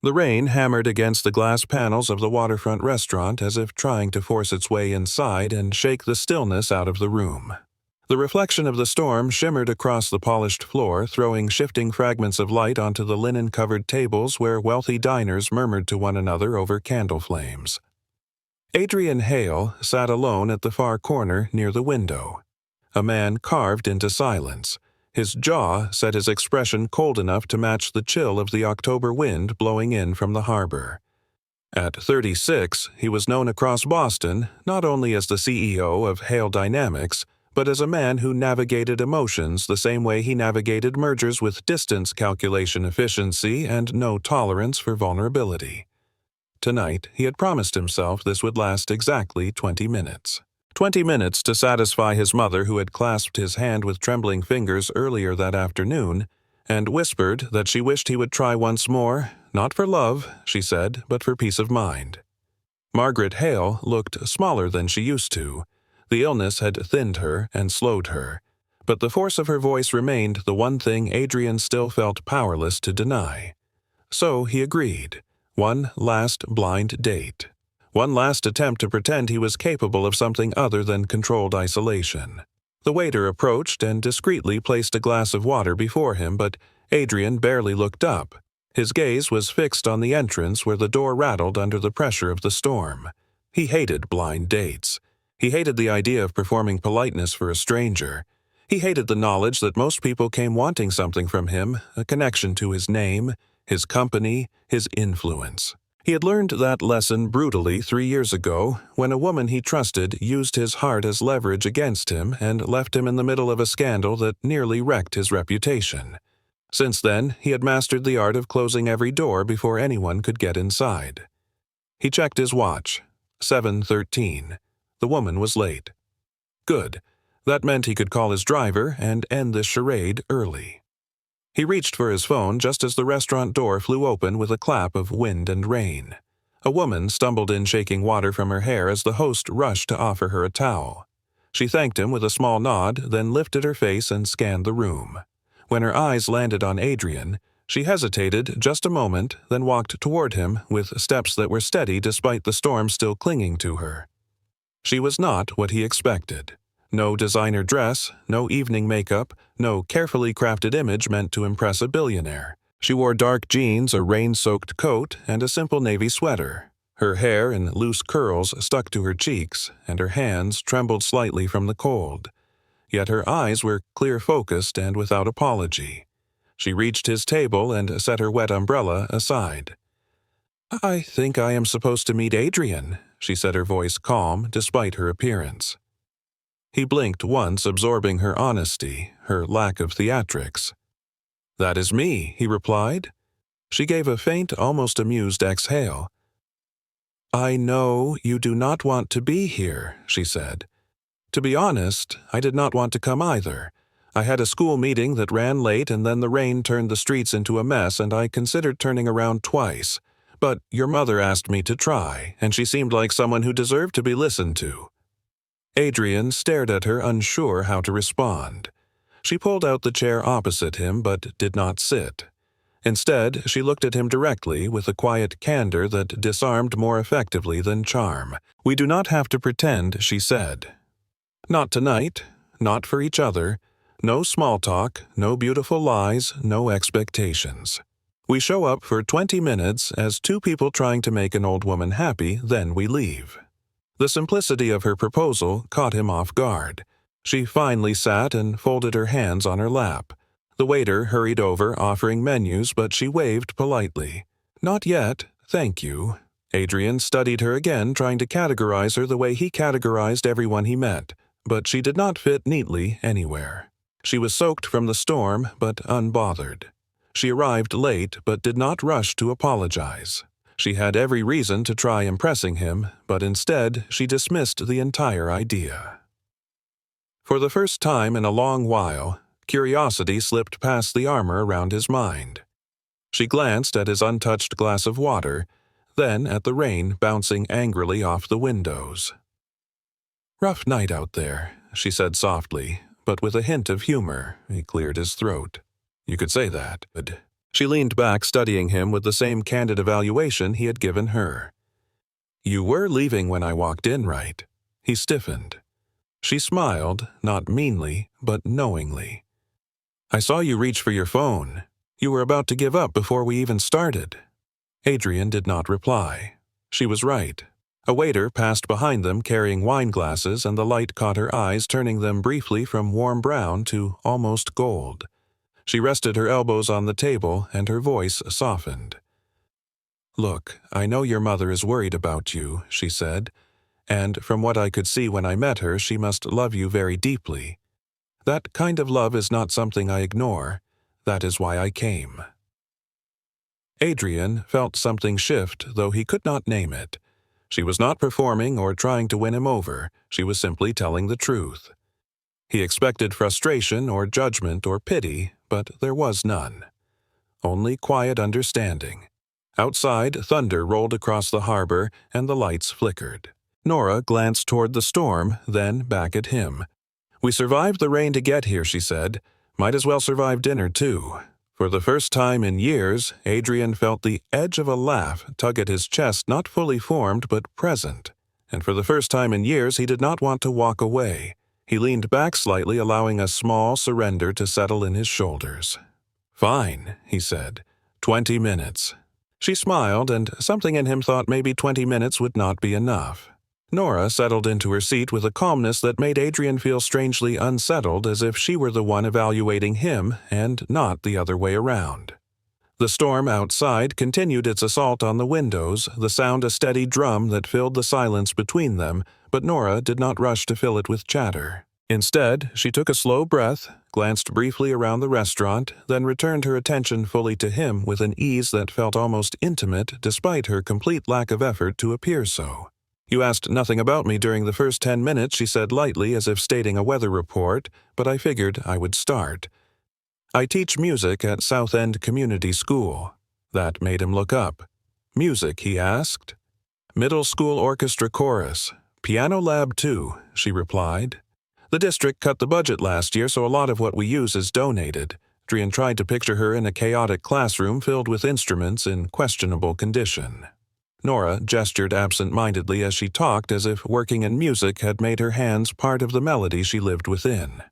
The rain hammered against the glass panels of the waterfront restaurant as if trying to force its way inside and shake the stillness out of the room. The reflection of the storm shimmered across the polished floor, throwing shifting fragments of light onto the linen-covered tables where wealthy diners murmured to one another over candle flames. Adrian Hale sat alone at the far corner near the window, a man carved into silence. His jaw set his expression cold enough to match the chill of the October wind blowing in from the harbor. At 36, he was known across Boston not only as the CEO of Hale Dynamics, but as a man who navigated emotions the same way he navigated mergers with distance calculation efficiency and no tolerance for vulnerability. Tonight, he had promised himself this would last exactly 20 minutes. 20 minutes to satisfy his mother, who had clasped his hand with trembling fingers earlier that afternoon, and whispered that she wished he would try once more, not for love, she said, but for peace of mind. Margaret Hale looked smaller than she used to. The illness had thinned her and slowed her, but the force of her voice remained the one thing Adrian still felt powerless to deny. So he agreed. One last blind date. One last attempt to pretend he was capable of something other than controlled isolation. The waiter approached and discreetly placed a glass of water before him, but Adrian barely looked up. His gaze was fixed on the entrance where the door rattled under the pressure of the storm. He hated blind dates. He hated the idea of performing politeness for a stranger. He hated the knowledge that most people came wanting something from him, a connection to his name, his company, his influence. He had learned that lesson brutally 3 years ago when a woman he trusted used his heart as leverage against him and left him in the middle of a scandal that nearly wrecked his reputation. Since then, he had mastered the art of closing every door before anyone could get inside. He checked his watch. 7:13. The woman was late. Good. That meant he could call his driver and end this charade early. He reached for his phone just as the restaurant door flew open with a clap of wind and rain. A woman stumbled in shaking water from her hair as the host rushed to offer her a towel. She thanked him with a small nod, then lifted her face and scanned the room. When her eyes landed on Adrian, she hesitated just a moment, then walked toward him with steps that were steady despite the storm still clinging to her. She was not what he expected. No designer dress, no evening makeup, no carefully crafted image meant to impress a billionaire. She wore dark jeans, a rain-soaked coat, and a simple navy sweater. Her hair in loose curls stuck to her cheeks, and her hands trembled slightly from the cold. Yet her eyes were clear-focused and without apology. She reached his table and set her wet umbrella aside. "I think I am supposed to meet Adrian," she said, her voice calm despite her appearance. He blinked once, absorbing her honesty, her lack of theatrics. "That is me," he replied. She gave a faint, almost amused exhale. "I know you do not want to be here," she said. "To be honest, I did not want to come either. I had a school meeting that ran late, and then the rain turned the streets into a mess, and I considered turning around twice. But your mother asked me to try, and she seemed like someone who deserved to be listened to." Adrian stared at her, unsure how to respond. She pulled out the chair opposite him, but did not sit. Instead, she looked at him directly with a quiet candor that disarmed more effectively than charm. "We do not have to pretend," she said. "Not tonight, not for each other. No small talk, no beautiful lies, no expectations. We show up for 20 minutes as two people trying to make an old woman happy, then we leave." The simplicity of her proposal caught him off guard. She finally sat and folded her hands on her lap. The waiter hurried over, offering menus, but she waved politely. "Not yet, thank you." Adrian studied her again, trying to categorize her the way he categorized everyone he met, but she did not fit neatly anywhere. She was soaked from the storm, but unbothered. She arrived late, but did not rush to apologize. She had every reason to try impressing him, but instead she dismissed the entire idea. For the first time in a long while, curiosity slipped past the armor around his mind. She glanced at his untouched glass of water, then at the rain bouncing angrily off the windows. "Rough night out there," she said softly, but with a hint of humor. He cleared his throat. "You could say that, but She leaned back, studying him with the same candid evaluation he had given her. "You were leaving when I walked in, right?" He stiffened. She smiled, not meanly, but knowingly. "I saw you reach for your phone. You were about to give up before we even started." Adrian did not reply. She was right. A waiter passed behind them carrying wine glasses, and the light caught her eyes, turning them briefly from warm brown to almost gold. She rested her elbows on the table, and her voice softened. "Look, I know your mother is worried about you," she said, "and from what I could see when I met her, she must love you very deeply. That kind of love is not something I ignore. That is why I came." Adrian felt something shift, though he could not name it. She was not performing or trying to win him over. She was simply telling the truth. He expected frustration or judgment or pity, but there was none. Only quiet understanding. Outside, thunder rolled across the harbor, and the lights flickered. Nora glanced toward the storm, then back at him. "We survived the rain to get here," she said. "Might as well survive dinner, too." For the first time in years, Adrian felt the edge of a laugh tug at his chest, not fully formed but present. And for the first time in years, he did not want to walk away. He leaned back slightly, allowing a small surrender to settle in his shoulders. "Fine," he said. 20 minutes. She smiled, and something in him thought maybe 20 minutes would not be enough. Nora settled into her seat with a calmness that made Adrian feel strangely unsettled, as if she were the one evaluating him and not the other way around. The storm outside continued its assault on the windows, the sound a steady drum that filled the silence between them, but Nora did not rush to fill it with chatter. Instead, she took a slow breath, glanced briefly around the restaurant, then returned her attention fully to him with an ease that felt almost intimate despite her complete lack of effort to appear so. "You asked nothing about me during the first 10 minutes, she said lightly, as if stating a weather report, but I figured I would start. "I teach music at South End Community School." That made him look up. "Music?" he asked. "Middle school orchestra chorus. Piano lab too," she replied. "The district cut the budget last year, so a lot of what we use is donated." Adrian tried to picture her in a chaotic classroom filled with instruments in questionable condition. Nora gestured absent-mindedly as she talked, as if working in music had made her hands part of the melody she lived within.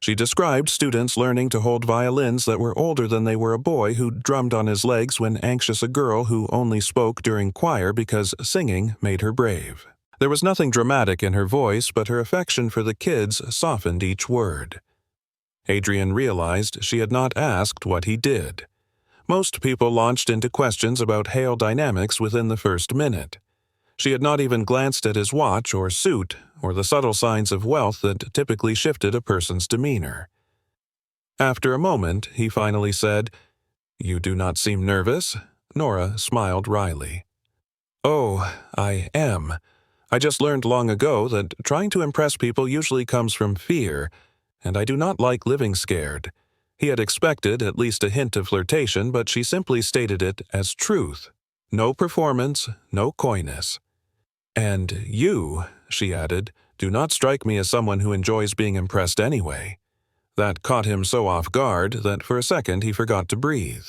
She described students learning to hold violins that were older than they were, a boy who drummed on his legs when anxious, a girl who only spoke during choir because singing made her brave. There was nothing dramatic in her voice, but her affection for the kids softened each word. Adrian realized she had not asked what he did. Most people launched into questions about Hale dynamics within the first minute. She had not even glanced at his watch or suit, or the subtle signs of wealth that typically shifted a person's demeanor. After a moment, he finally said, "You do not seem nervous." Nora smiled wryly. "Oh, I am. I just learned long ago that trying to impress people usually comes from fear, and I do not like living scared." He had expected at least a hint of flirtation, but she simply stated it as truth. No performance, no coyness. "And you," she added, "do not strike me as someone who enjoys being impressed anyway." That caught him so off guard that for a second he forgot to breathe.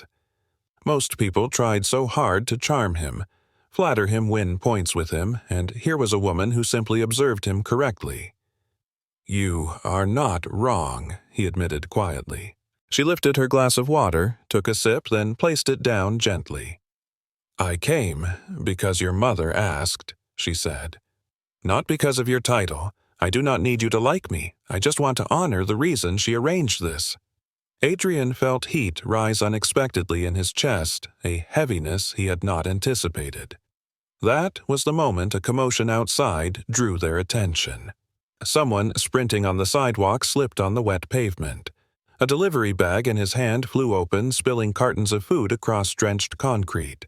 Most people tried so hard to charm him, flatter him, win points with him, and here was a woman who simply observed him correctly. "You are not wrong," he admitted quietly. She lifted her glass of water, took a sip, then placed it down gently. "I came because your mother asked," she said. "Not because of your title. I do not need you to like me. I just want to honor the reason she arranged this." Adrian felt heat rise unexpectedly in his chest, a heaviness he had not anticipated. That was the moment a commotion outside drew their attention. Someone sprinting on the sidewalk slipped on the wet pavement. A delivery bag in his hand flew open, spilling cartons of food across drenched concrete.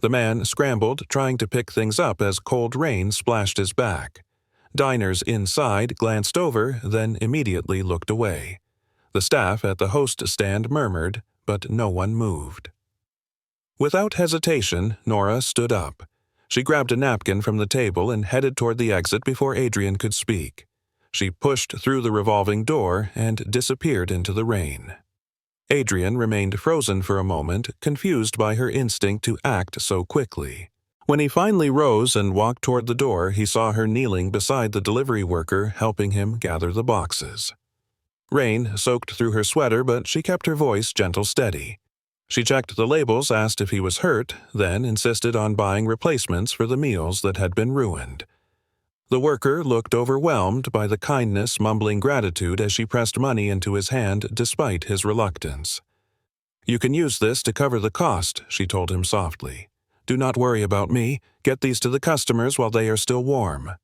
The man scrambled, trying to pick things up as cold rain splashed his back. Diners inside glanced over, then immediately looked away. The staff at the host stand murmured, but no one moved. Without hesitation, Nora stood up. She grabbed a napkin from the table and headed toward the exit before Adrian could speak. She pushed through the revolving door and disappeared into the rain. Adrian remained frozen for a moment, confused by her instinct to act so quickly. When he finally rose and walked toward the door, he saw her kneeling beside the delivery worker, helping him gather the boxes. Rain soaked through her sweater, but she kept her voice gentle steady. She checked the labels, asked if he was hurt, then insisted on buying replacements for the meals that had been ruined. The worker looked overwhelmed by the kindness, mumbling gratitude as she pressed money into his hand despite his reluctance. "You can use this to cover the cost," she told him softly. "Do not worry about me. Get these to the customers while they are still warm."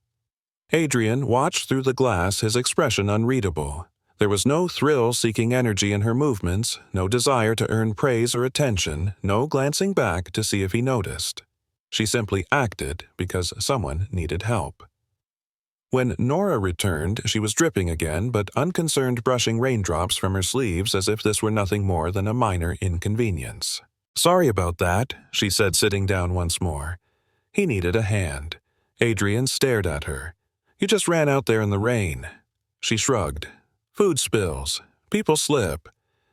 Adrian watched through the glass, his expression unreadable. There was no thrill-seeking energy in her movements, no desire to earn praise or attention, no glancing back to see if he noticed. She simply acted because someone needed help. When Nora returned, she was dripping again, but unconcerned, brushing raindrops from her sleeves as if this were nothing more than a minor inconvenience. "Sorry about that," she said, sitting down once more. He needed a hand. Adrian stared at her. "You just ran out there in the rain." She shrugged. "Food spills. People slip.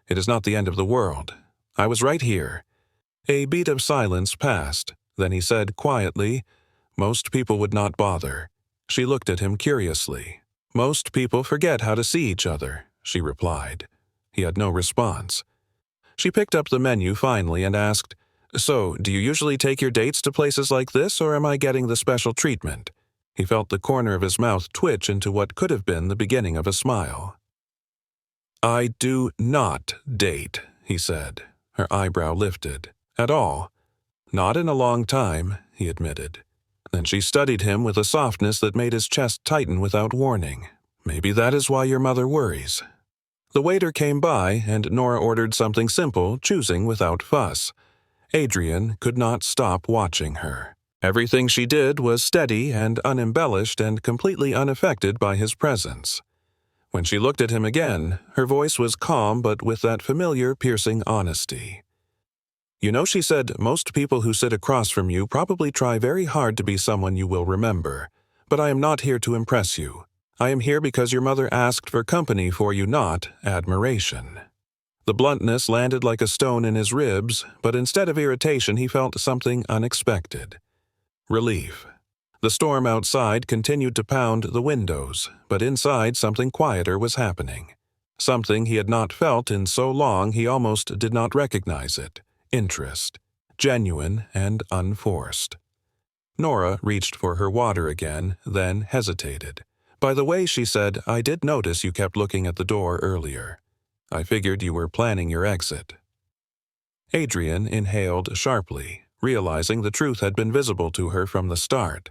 It is not the end of the world. I was right here." A beat of silence passed. Then he said quietly, "Most people would not bother." She looked at him curiously. "Most people forget how to see each other," she replied. He had no response. She picked up the menu finally and asked, "So, do you usually take your dates to places like this, or am I getting the special treatment?" He felt the corner of his mouth twitch into what could have been the beginning of a smile. "I do not date," he said. Her eyebrow lifted. "At all." "Not in a long time," he admitted. Then she studied him with a softness that made his chest tighten without warning. "Maybe that is why your mother worries." The waiter came by, and Nora ordered something simple, choosing without fuss. Adrian could not stop watching her. Everything she did was steady and unembellished and completely unaffected by his presence. When she looked at him again, her voice was calm but with that familiar, piercing honesty. "You know," she said, "most people who sit across from you probably try very hard to be someone you will remember. But I am not here to impress you. I am here because your mother asked for company for you, not admiration." The bluntness landed like a stone in his ribs, but instead of irritation he felt something unexpected. Relief. The storm outside continued to pound the windows, but inside something quieter was happening. Something he had not felt in so long he almost did not recognize it. Interest. Genuine and unforced. Nora reached for her water again, then hesitated. "By the way," she said, "I did notice you kept looking at the door earlier. I figured you were planning your exit." Adrian inhaled sharply, realizing the truth had been visible to her from the start.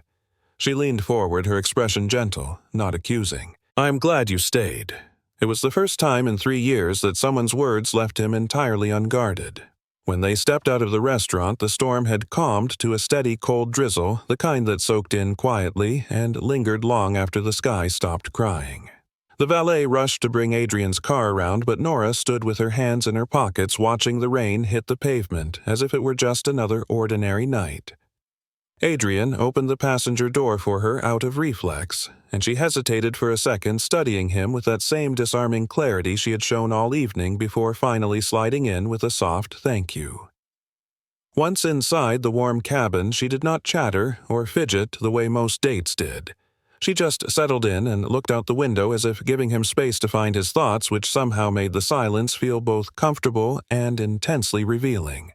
She leaned forward, her expression gentle, not accusing. "I'm glad you stayed." It was the first time in 3 years that someone's words left him entirely unguarded. When they stepped out of the restaurant, the storm had calmed to a steady cold drizzle, the kind that soaked in quietly and lingered long after the sky stopped crying. The valet rushed to bring Adrian's car around, but Nora stood with her hands in her pockets watching the rain hit the pavement as if it were just another ordinary night. Adrian opened the passenger door for her out of reflex, and she hesitated for a second, studying him with that same disarming clarity she had shown all evening before finally sliding in with a soft thank you. Once inside the warm cabin, she did not chatter or fidget the way most dates did. She just settled in and looked out the window as if giving him space to find his thoughts, which somehow made the silence feel both comfortable and intensely revealing.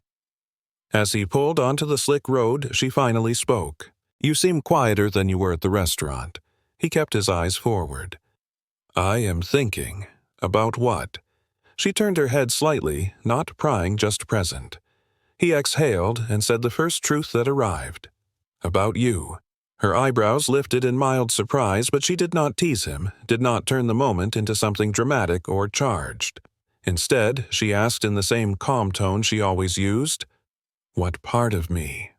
As he pulled onto the slick road, she finally spoke. "You seem quieter than you were at the restaurant." He kept his eyes forward. "I am thinking." "About what?" She turned her head slightly, not prying, just present. He exhaled and said the first truth that arrived. "About you." Her eyebrows lifted in mild surprise, but she did not tease him, did not turn the moment into something dramatic or charged. Instead, she asked in the same calm tone she always used, "What part of me?"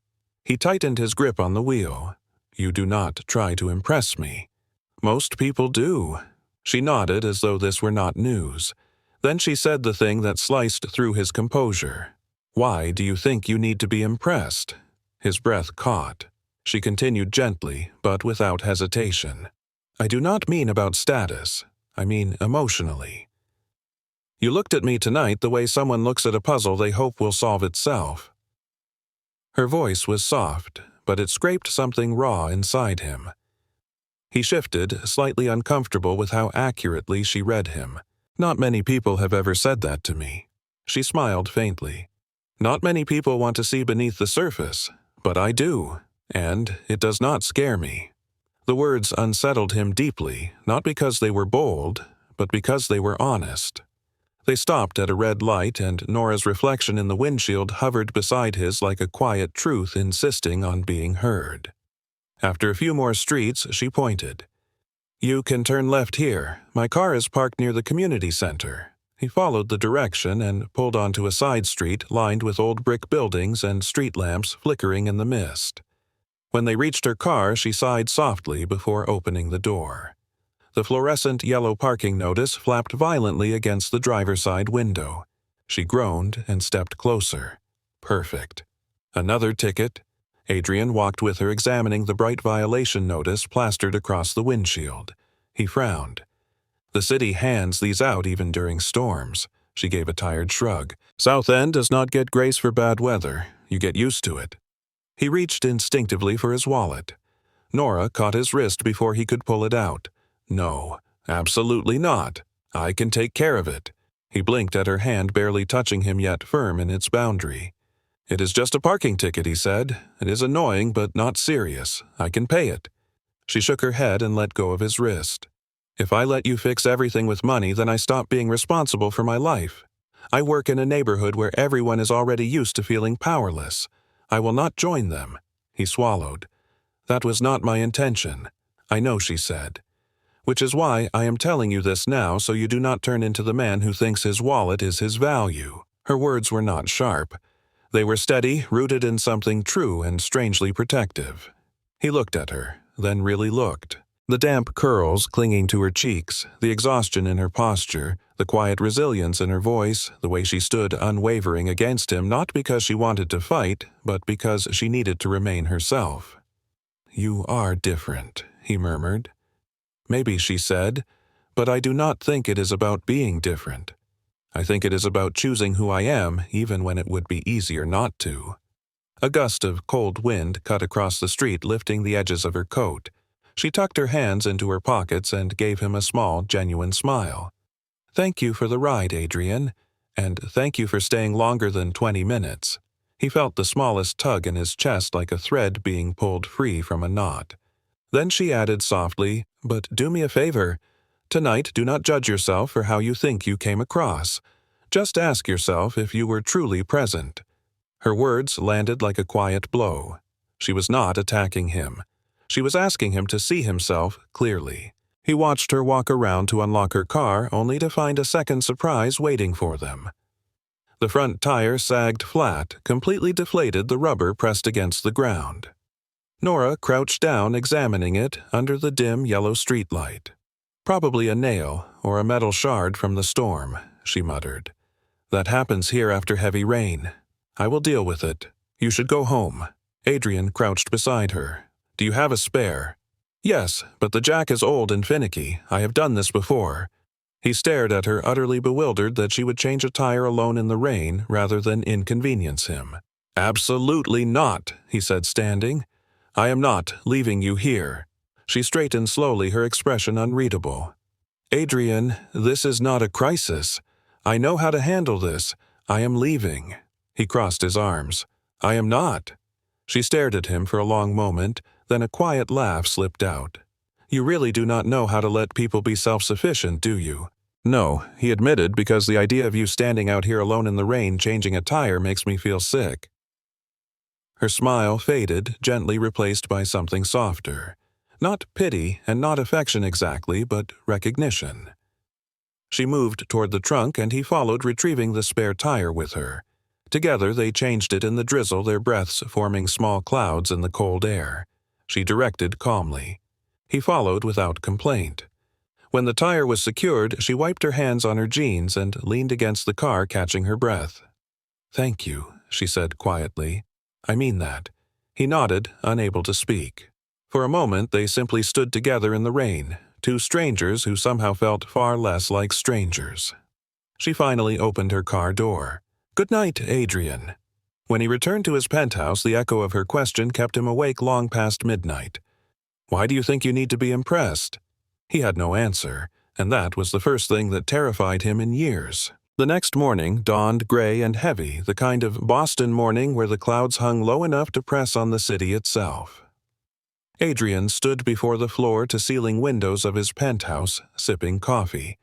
He tightened his grip on the wheel. "You do not try to impress me." "Most people do." She nodded as though this were not news. Then she said the thing that sliced through his composure. "Why do you think you need to be impressed?" His breath caught. She continued gently, but without hesitation. "I do not mean about status. I mean emotionally. You looked at me tonight the way someone looks at a puzzle they hope will solve itself." Her voice was soft, but it scraped something raw inside him. He shifted, slightly uncomfortable with how accurately she read him. "Not many people have ever said that to me." She smiled faintly. "Not many people want to see beneath the surface, but I do, and it does not scare me." The words unsettled him deeply, not because they were bold, but because they were honest. They stopped at a red light, and Nora's reflection in the windshield hovered beside his like a quiet truth insisting on being heard. After a few more streets, she pointed. "You can turn left here. My car is parked near the community center." He followed the direction and pulled onto a side street lined with old brick buildings and street lamps flickering in the mist. When they reached her car, she sighed softly before opening the door. The fluorescent yellow parking notice flapped violently against the driver's side window. She groaned and stepped closer. Perfect. Another ticket. Adrian walked with her, examining the bright violation notice plastered across the windshield. He frowned. "The city hands these out even during storms." She gave a tired shrug. "South End does not get grace for bad weather. You get used to it." He reached instinctively for his wallet. Nora caught his wrist before he could pull it out. "No, absolutely not. I can take care of it." He blinked at her hand, barely touching him yet firm in its boundary. "It is just a parking ticket," he said. "It is annoying, but not serious. I can pay it." She shook her head and let go of his wrist. "If I let you fix everything with money, then I stop being responsible for my life. I work in a neighborhood where everyone is already used to feeling powerless. I will not join them." He swallowed. "That was not my intention." "I know," she said. "Which is why I am telling you this now, so you do not turn into the man who thinks his wallet is his value." Her words were not sharp. They were steady, rooted in something true and strangely protective. He looked at her, then really looked. The damp curls clinging to her cheeks, the exhaustion in her posture, the quiet resilience in her voice, the way she stood unwavering against him, not because she wanted to fight, but because she needed to remain herself. "You are different," he murmured. "Maybe," she said, "but I do not think it is about being different. I think it is about choosing who I am, even when it would be easier not to." A gust of cold wind cut across the street, lifting the edges of her coat. She tucked her hands into her pockets and gave him a small, genuine smile. "Thank you for the ride, Adrian, and thank you for staying longer than 20 minutes. He felt the smallest tug in his chest, like a thread being pulled free from a knot. Then she added softly, "But do me a favor. Tonight, do not judge yourself for how you think you came across. Just ask yourself if you were truly present." Her words landed like a quiet blow. She was not attacking him. She was asking him to see himself clearly. He watched her walk around to unlock her car, only to find a second surprise waiting for them. The front tire sagged flat, completely deflated, the rubber pressed against the ground. Nora crouched down, examining it under the dim yellow streetlight. "Probably a nail or a metal shard from the storm," she muttered. "That happens here after heavy rain. I will deal with it. You should go home." Adrian crouched beside her. "Do you have a spare?" "Yes, but the jack is old and finicky. I have done this before." He stared at her, utterly bewildered that she would change a tire alone in the rain rather than inconvenience him. "Absolutely not," he said, standing. "I am not leaving you here." She straightened slowly, her expression unreadable. "Adrian, this is not a crisis. I know how to handle this. I am leaving." He crossed his arms. "I am not." She stared at him for a long moment, then a quiet laugh slipped out. "You really do not know how to let people be self-sufficient, do you?" "No," he admitted, "because the idea of you standing out here alone in the rain changing a tire makes me feel sick." Her smile faded, gently replaced by something softer. Not pity and not affection exactly, but recognition. She moved toward the trunk, and he followed, retrieving the spare tire with her. Together they changed it in the drizzle, their breaths forming small clouds in the cold air. She directed calmly. He followed without complaint. When the tire was secured, she wiped her hands on her jeans and leaned against the car, catching her breath. "Thank you," she said quietly. "I mean that." He nodded, unable to speak. For a moment they simply stood together in the rain, two strangers who somehow felt far less like strangers. She finally opened her car door. "Good night, Adrian." When he returned to his penthouse, the echo of her question kept him awake long past midnight. "Why do you think you need to be impressed?" He had no answer, and that was the first thing that terrified him in years. The next morning dawned gray and heavy, the kind of Boston morning where the clouds hung low enough to press on the city itself. Adrian stood before the floor-to-ceiling windows of his penthouse, sipping coffee.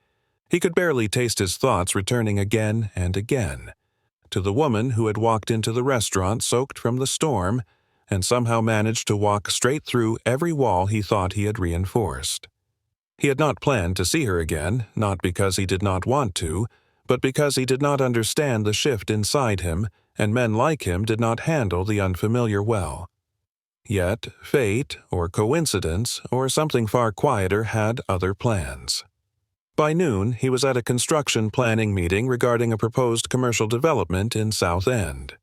He could barely taste his thoughts returning again and again to the woman who had walked into the restaurant soaked from the storm and somehow managed to walk straight through every wall he thought he had reinforced. He had not planned to see her again, not because he did not want to, but because he did not understand the shift inside him, and men like him did not handle the unfamiliar well. Yet, fate, or coincidence, or something far quieter had other plans. By noon, he was at a construction planning meeting regarding a proposed commercial development in South End.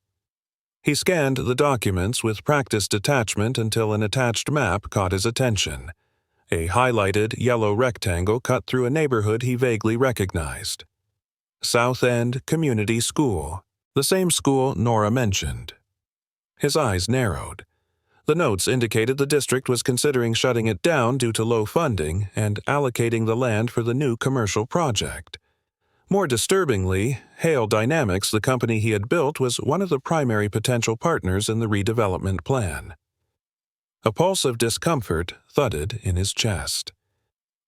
He scanned the documents with practiced detachment until an attached map caught his attention. A highlighted yellow rectangle cut through a neighborhood he vaguely recognized. South End Community School, the same school Nora mentioned. His eyes narrowed. The notes indicated the district was considering shutting it down due to low funding and allocating the land for the new commercial project. More disturbingly, Hale Dynamics, the company he had built, was one of the primary potential partners in the redevelopment plan. A pulse of discomfort thudded in his chest.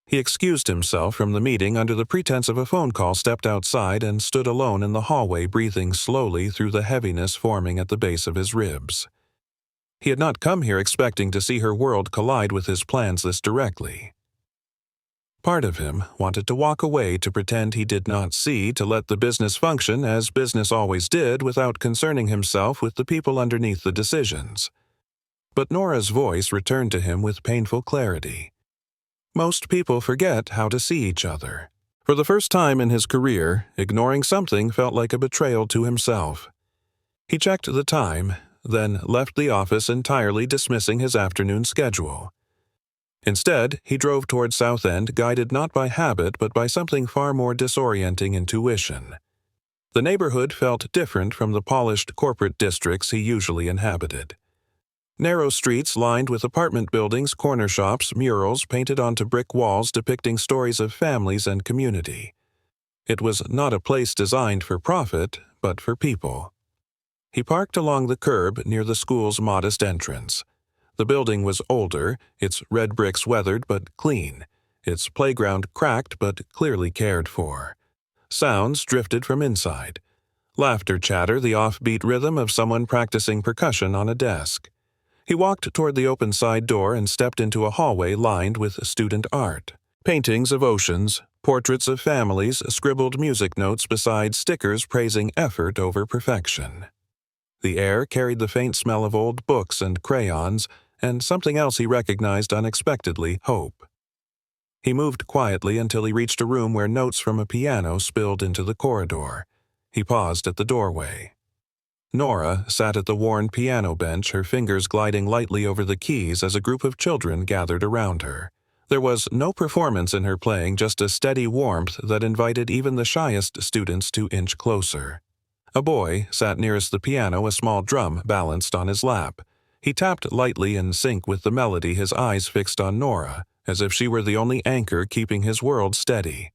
He excused himself from the meeting under the pretense of a phone call, stepped outside, and stood alone in the hallway, breathing slowly through the heaviness forming at the base of his ribs. He had not come here expecting to see her world collide with his plans this directly. Part of him wanted to walk away, to pretend he did not see, to let the business function as business always did without concerning himself with the people underneath the decisions. But Nora's voice returned to him with painful clarity. Most people forget how to see each other. For the first time in his career, ignoring something felt like a betrayal to himself. He checked the time, then left the office entirely, dismissing his afternoon schedule. Instead, he drove toward South End, guided not by habit but by something far more disorienting: intuition. The neighborhood felt different from the polished corporate districts he usually inhabited. Narrow streets lined with apartment buildings, corner shops, murals painted onto brick walls depicting stories of families and community. It was not a place designed for profit, but for people. He parked along the curb near the school's modest entrance. The building was older, its red bricks weathered but clean, its playground cracked but clearly cared for. Sounds drifted from inside. Laughter chatter, the offbeat rhythm of someone practicing percussion on a desk. He walked toward the open side door and stepped into a hallway lined with student art. Paintings of oceans, portraits of families, scribbled music notes beside stickers praising effort over perfection. The air carried the faint smell of old books and crayons, and something else he recognized unexpectedly: hope. He moved quietly until he reached a room where notes from a piano spilled into the corridor. He paused at the doorway. Nora sat at the worn piano bench, her fingers gliding lightly over the keys as a group of children gathered around her. There was no performance in her playing, just a steady warmth that invited even the shyest students to inch closer. A boy sat nearest the piano, a small drum balanced on his lap. He tapped lightly in sync with the melody, his eyes fixed on Nora, as if she were the only anchor keeping his world steady.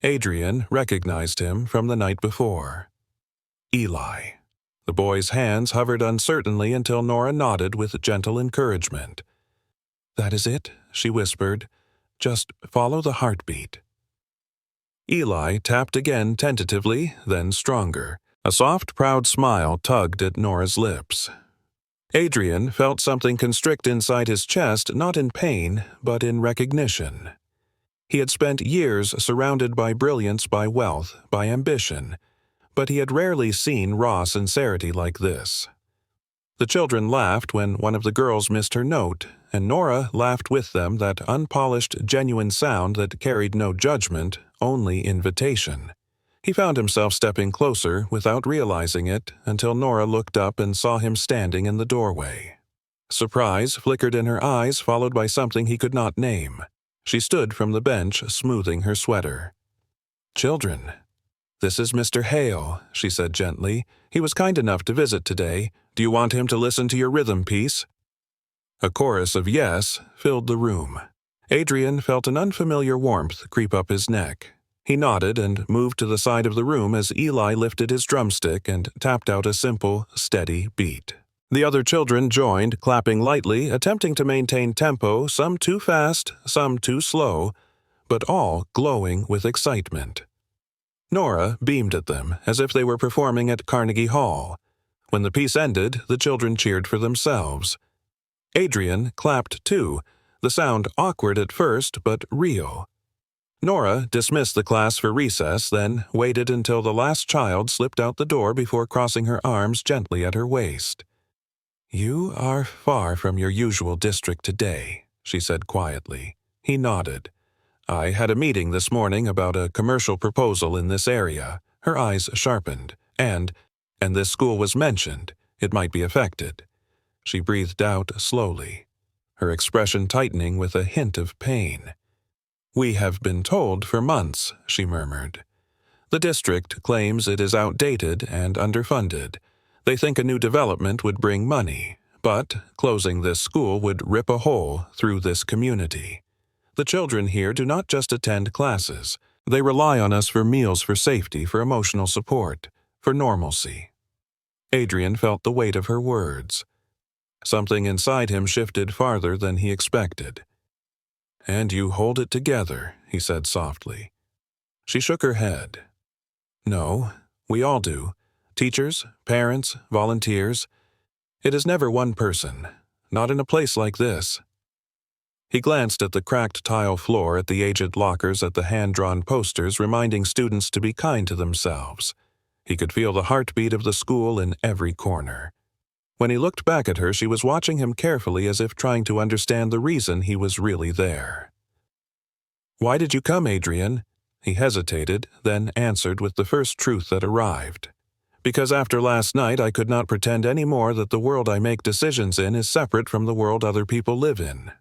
Adrian recognized him from the night before. Eli. The boy's hands hovered uncertainly until Nora nodded with gentle encouragement. "That is it," she whispered. "Just follow the heartbeat." Eli tapped again tentatively, then stronger. A soft, proud smile tugged at Nora's lips. Adrian felt something constrict inside his chest, not in pain, but in recognition. He had spent years surrounded by brilliance, by wealth, by ambition, but he had rarely seen raw sincerity like this. The children laughed when one of the girls missed her note, and Nora laughed with them, that unpolished, genuine sound that carried no judgment, only invitation. He found himself stepping closer without realizing it until Nora looked up and saw him standing in the doorway. Surprise flickered in her eyes, followed by something he could not name. She stood from the bench, smoothing her sweater. "Children." "This is Mr. Hale," she said gently. "He was kind enough to visit today. Do you want him to listen to your rhythm piece?" A chorus of yes filled the room. Adrian felt an unfamiliar warmth creep up his neck. He nodded and moved to the side of the room as Eli lifted his drumstick and tapped out a simple, steady beat. The other children joined, clapping lightly, attempting to maintain tempo, some too fast, some too slow, but all glowing with excitement. Nora beamed at them as if they were performing at Carnegie Hall. When the piece ended, the children cheered for themselves. Adrian clapped too, the sound awkward at first but real. Nora dismissed the class for recess, then waited until the last child slipped out the door before crossing her arms gently at her waist. "You are far from your usual district today," she said quietly. He nodded. "I had a meeting this morning about a commercial proposal in this area." Her eyes sharpened. And this school was mentioned. It might be affected. She breathed out slowly, her expression tightening with a hint of pain. "We have been told for months," she murmured. "The district claims it is outdated and underfunded. They think a new development would bring money, but closing this school would rip a hole through this community. The children here do not just attend classes. They rely on us for meals, for safety, for emotional support, for normalcy." Adrian felt the weight of her words. Something inside him shifted farther than he expected. "And you hold it together," he said softly. She shook her head. "No, we all do. Teachers, parents, volunteers. It is never one person, not in a place like this." He glanced at the cracked tile floor, at the aged lockers, at the hand-drawn posters reminding students to be kind to themselves. He could feel the heartbeat of the school in every corner. When he looked back at her, she was watching him carefully as if trying to understand the reason he was really there. "Why did you come, Adrian?" He hesitated, then answered with the first truth that arrived. "Because after last night I could not pretend any more that the world I make decisions in is separate from the world other people live in."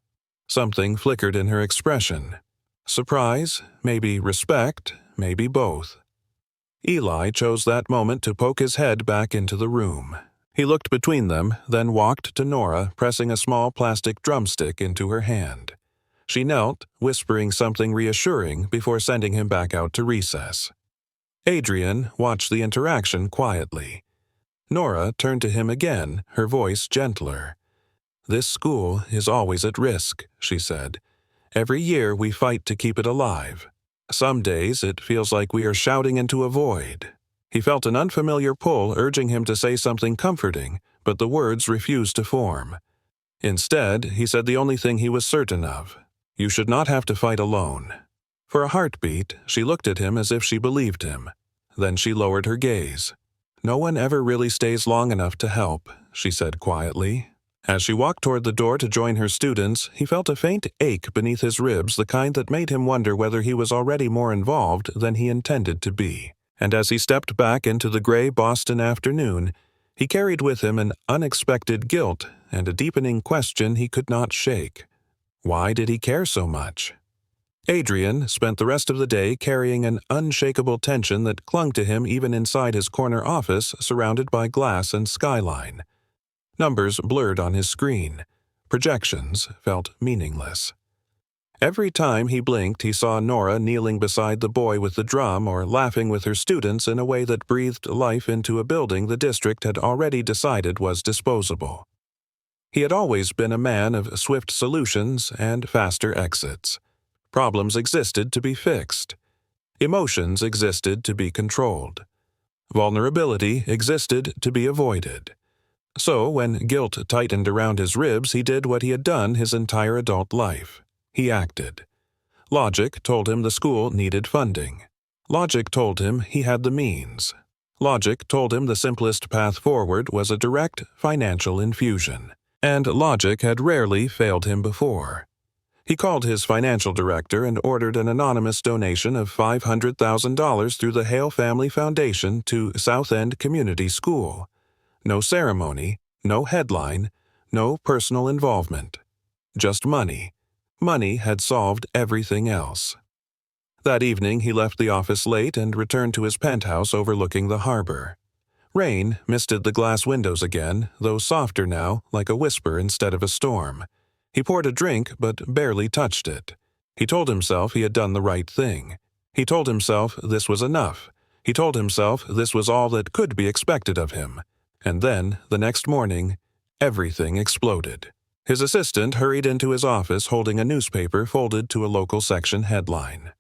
Something flickered in her expression. Surprise, maybe respect, maybe both. Eli chose that moment to poke his head back into the room. He looked between them, then walked to Nora, pressing a small plastic drumstick into her hand. She knelt, whispering something reassuring before sending him back out to recess. Adrian watched the interaction quietly. Nora turned to him again, her voice gentler. "This school is always at risk," she said. "Every year we fight to keep it alive. Some days it feels like we are shouting into a void." He felt an unfamiliar pull urging him to say something comforting, but the words refused to form. Instead, he said the only thing he was certain of: "You should not have to fight alone." For a heartbeat, she looked at him as if she believed him. Then she lowered her gaze. "No one ever really stays long enough to help," she said quietly. As she walked toward the door to join her students, he felt a faint ache beneath his ribs, the kind that made him wonder whether he was already more involved than he intended to be. And as he stepped back into the gray Boston afternoon, he carried with him an unexpected guilt and a deepening question he could not shake. Why did he care so much? Adrian spent the rest of the day carrying an unshakable tension that clung to him even inside his corner office surrounded by glass and skyline. Numbers blurred on his screen. Projections felt meaningless. Every time he blinked, he saw Nora kneeling beside the boy with the drum or laughing with her students in a way that breathed life into a building the district had already decided was disposable. He had always been a man of swift solutions and faster exits. Problems existed to be fixed. Emotions existed to be controlled. Vulnerability existed to be avoided. So, when guilt tightened around his ribs, he did what he had done his entire adult life. He acted. Logic told him the school needed funding. Logic told him he had the means. Logic told him the simplest path forward was a direct financial infusion. And logic had rarely failed him before. He called his financial director and ordered an anonymous donation of $500,000 through the Hale Family Foundation to South End Community School. No ceremony, no headline, no personal involvement. Just money. Money had solved everything else. That evening he left the office late and returned to his penthouse overlooking the harbor. Rain misted the glass windows again, though softer now, like a whisper instead of a storm. He poured a drink, but barely touched it. He told himself he had done the right thing. He told himself this was enough. He told himself this was all that could be expected of him. And then, the next morning, everything exploded. His assistant hurried into his office holding a newspaper folded to a local section headline.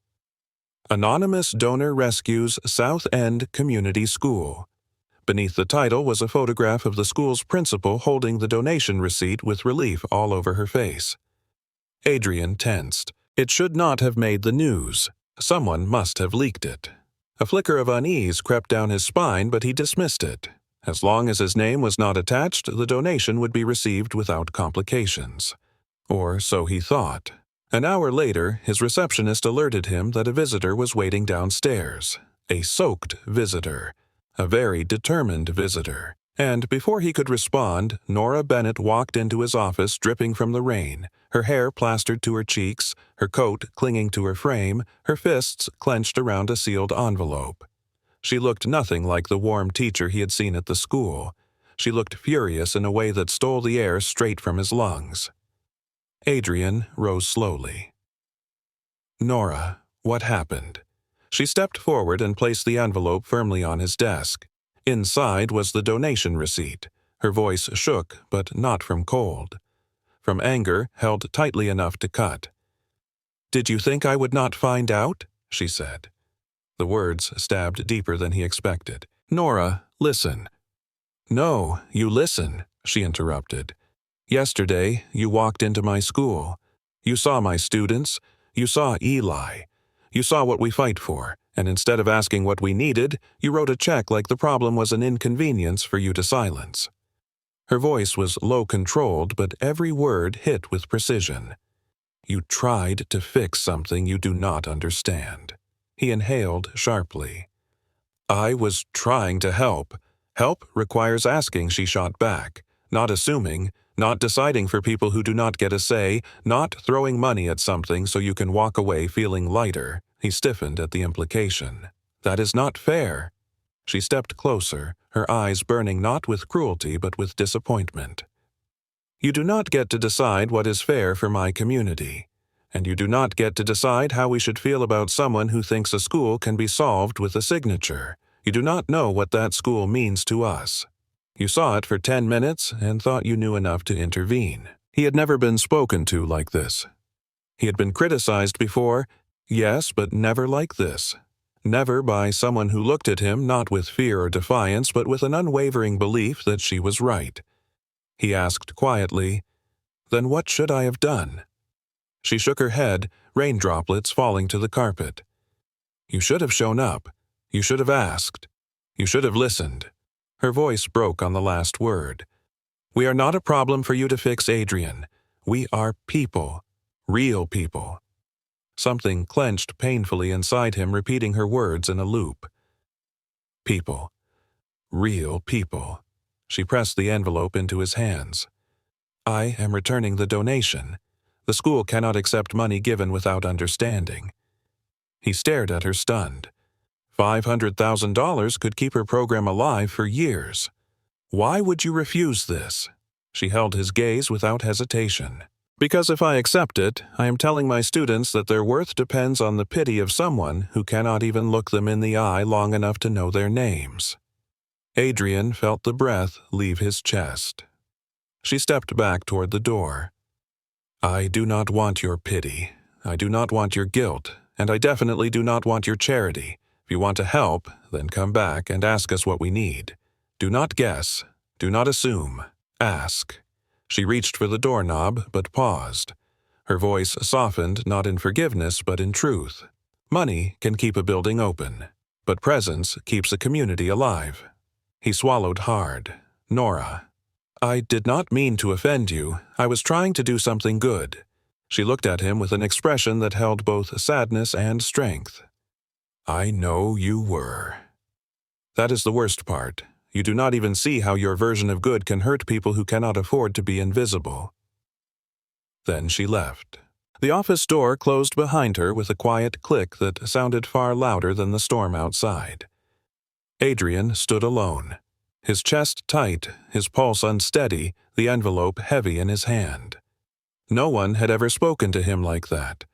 Anonymous Donor Rescues South End Community School. Beneath the title was a photograph of the school's principal holding the donation receipt with relief all over her face. Adrian tensed. It should not have made the news. Someone must have leaked it. A flicker of unease crept down his spine, but he dismissed it. As long as his name was not attached, the donation would be received without complications. Or so he thought. An hour later, his receptionist alerted him that a visitor was waiting downstairs. A soaked visitor. A very determined visitor. And before he could respond, Nora Bennett walked into his office dripping from the rain, her hair plastered to her cheeks, her coat clinging to her frame, her fists clenched around a sealed envelope. She looked nothing like the warm teacher he had seen at the school. She looked furious in a way that stole the air straight from his lungs. Adrian rose slowly. Nora, what happened? She stepped forward and placed the envelope firmly on his desk. Inside was the donation receipt. Her voice shook, but not from cold. From anger, held tightly enough to cut. "Did you think I would not find out?" she said. The words stabbed deeper than he expected. "Nora, listen." "No, you listen," she interrupted. "Yesterday, you walked into my school. You saw my students. You saw Eli. You saw what we fight for, and instead of asking what we needed, you wrote a check like the problem was an inconvenience for you to silence." Her voice was low-controlled, but every word hit with precision. "You tried to fix something you do not understand." He inhaled sharply. "I was trying to help. Help requires asking," she shot back. "Not assuming, not deciding for people who do not get a say, not throwing money at something so you can walk away feeling lighter." He stiffened at the implication. "That is not fair." She stepped closer, her eyes burning not with cruelty but with disappointment. "You do not get to decide what is fair for my community. And you do not get to decide how we should feel about someone who thinks a school can be solved with a signature. You do not know what that school means to us. You saw it for 10 minutes and thought you knew enough to intervene." He had never been spoken to like this. He had been criticized before, yes, but never like this. Never by someone who looked at him not with fear or defiance, but with an unwavering belief that she was right. He asked quietly, "Then what should I have done?" She shook her head, rain droplets falling to the carpet. "You should have shown up. You should have asked. You should have listened." Her voice broke on the last word. "We are not a problem for you to fix, Adrian. We are people. Real people." Something clenched painfully inside him, repeating her words in a loop. People. Real people. She pressed the envelope into his hands. "I am returning the donation. The school cannot accept money given without understanding." He stared at her stunned. $500,000 could keep her program alive for years. "Why would you refuse this?" She held his gaze without hesitation. "Because if I accept it, I am telling my students that their worth depends on the pity of someone who cannot even look them in the eye long enough to know their names." Adrian felt the breath leave his chest. She stepped back toward the door. "I do not want your pity. I do not want your guilt, and I definitely do not want your charity. If you want to help, then come back and ask us what we need. Do not guess. Do not assume. Ask." She reached for the doorknob, but paused. Her voice softened not in forgiveness but in truth. Money can keep a building open, but presence keeps a community alive. He swallowed hard. "Nora, I did not mean to offend you. I was trying to do something good." She looked at him with an expression that held both sadness and strength. "I know you were." That is the worst part. You do not even see how your version of good can hurt people who cannot afford to be invisible. Then she left. The office door closed behind her with a quiet click that sounded far louder than the storm outside. Adrian stood alone, his chest tight, his pulse unsteady, the envelope heavy in his hand. No one had ever spoken to him like that.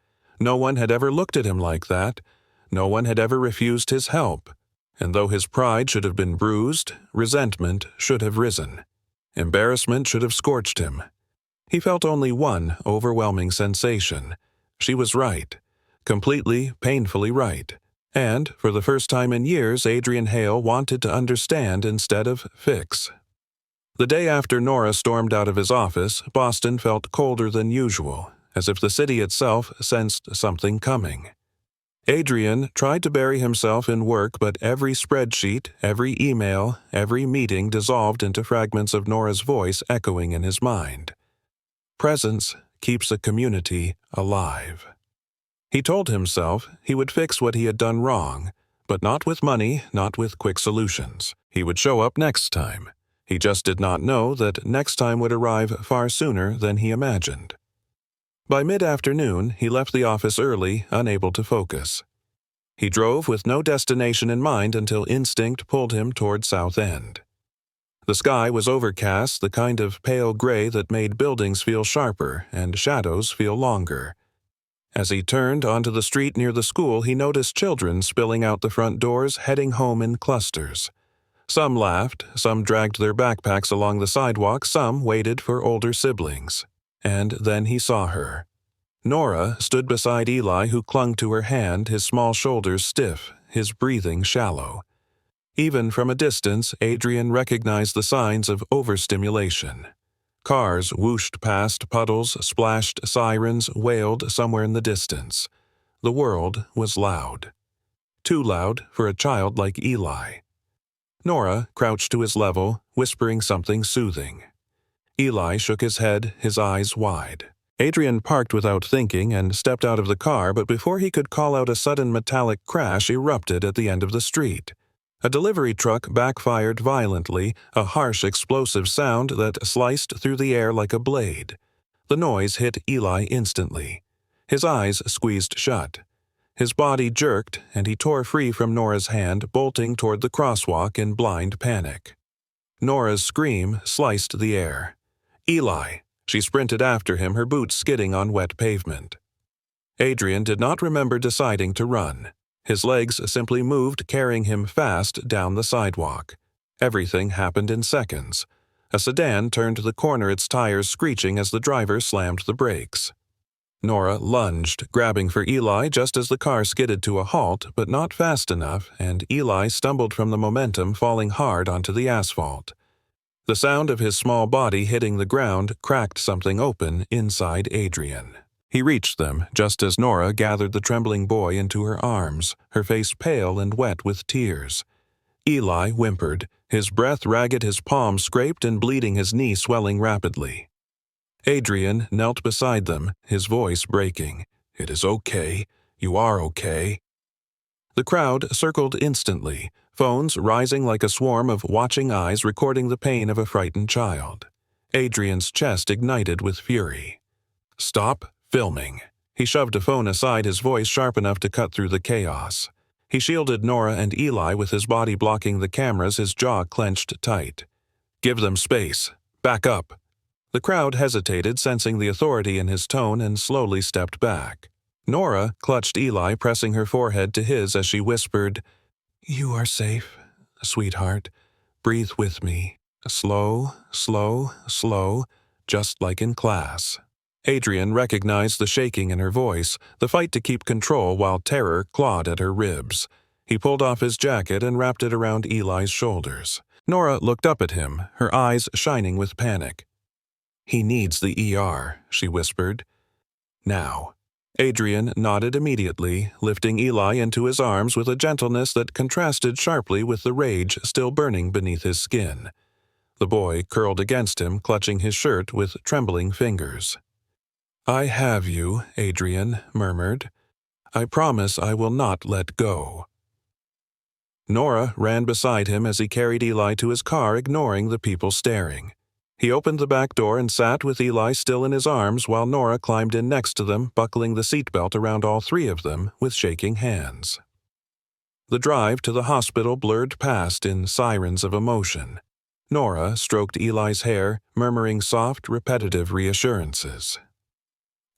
No one had ever looked at him like that. No one had ever refused his help. And though his pride should have been bruised, resentment should have risen. Embarrassment should have scorched him. He felt only one overwhelming sensation. She was right. Completely, painfully right. And, for the first time in years, Adrian Hale wanted to understand instead of fix. The day after Nora stormed out of his office, Boston felt colder than usual, as if the city itself sensed something coming. Adrian tried to bury himself in work, but every spreadsheet, every email, every meeting dissolved into fragments of Nora's voice echoing in his mind. Presence keeps a community alive. He told himself he would fix what he had done wrong, but not with money, not with quick solutions. He would show up next time. He just did not know that next time would arrive far sooner than he imagined. By mid-afternoon, he left the office early, unable to focus. He drove with no destination in mind until instinct pulled him toward South End. The sky was overcast, the kind of pale gray that made buildings feel sharper and shadows feel longer. As he turned onto the street near the school, he noticed children spilling out the front doors, heading home in clusters. Some laughed, some dragged their backpacks along the sidewalk, some waited for older siblings. And then he saw her. Nora stood beside Eli, who clung to her hand, his small shoulders stiff, his breathing shallow. Even from a distance, Adrian recognized the signs of overstimulation. Cars whooshed past, puddles splashed, sirens wailed somewhere in the distance. The world was loud. Too loud for a child like Eli. Nora crouched to his level, whispering something soothing. Eli shook his head, his eyes wide. Adrian parked without thinking and stepped out of the car, but before he could call out, a sudden metallic crash erupted at the end of the street. A delivery truck backfired violently, a harsh explosive sound that sliced through the air like a blade. The noise hit Eli instantly. His eyes squeezed shut. His body jerked, and he tore free from Nora's hand, bolting toward the crosswalk in blind panic. Nora's scream sliced the air. "Eli!" She sprinted after him, her boots skidding on wet pavement. Adrian did not remember deciding to run. His legs simply moved, carrying him fast down the sidewalk. Everything happened in seconds. A sedan turned the corner, its tires screeching as the driver slammed the brakes. Nora lunged, grabbing for Eli just as the car skidded to a halt, but not fast enough, and Eli stumbled from the momentum, falling hard onto the asphalt. The sound of his small body hitting the ground cracked something open inside Adrian. He reached them just as Nora gathered the trembling boy into her arms, her face pale and wet with tears. Eli whimpered, his breath ragged, his palm scraped and bleeding, his knee swelling rapidly. Adrian knelt beside them, his voice breaking. "It is okay. You are okay." The crowd circled instantly, phones rising like a swarm of watching eyes recording the pain of a frightened child. Adrian's chest ignited with fury. "Stop filming." He shoved a phone aside, his voice sharp enough to cut through the chaos. He shielded Nora and Eli with his body blocking the cameras, his jaw clenched tight. "Give them space. Back up." The crowd hesitated, sensing the authority in his tone, and slowly stepped back. Nora clutched Eli, pressing her forehead to his as she whispered, "You are safe, sweetheart. Breathe with me. Slow, slow, slow, just like in class." Adrian recognized the shaking in her voice, the fight to keep control while terror clawed at her ribs. He pulled off his jacket and wrapped it around Eli's shoulders. Nora looked up at him, her eyes shining with panic. "He needs the ER," she whispered. "Now." Adrian nodded immediately, lifting Eli into his arms with a gentleness that contrasted sharply with the rage still burning beneath his skin. The boy curled against him, clutching his shirt with trembling fingers. "I have you," Adrian murmured. "I promise I will not let go." Nora ran beside him as he carried Eli to his car, ignoring the people staring. He opened the back door and sat with Eli still in his arms while Nora climbed in next to them, buckling the seatbelt around all three of them with shaking hands. The drive to the hospital blurred past in sirens of emotion. Nora stroked Eli's hair, murmuring soft, repetitive reassurances.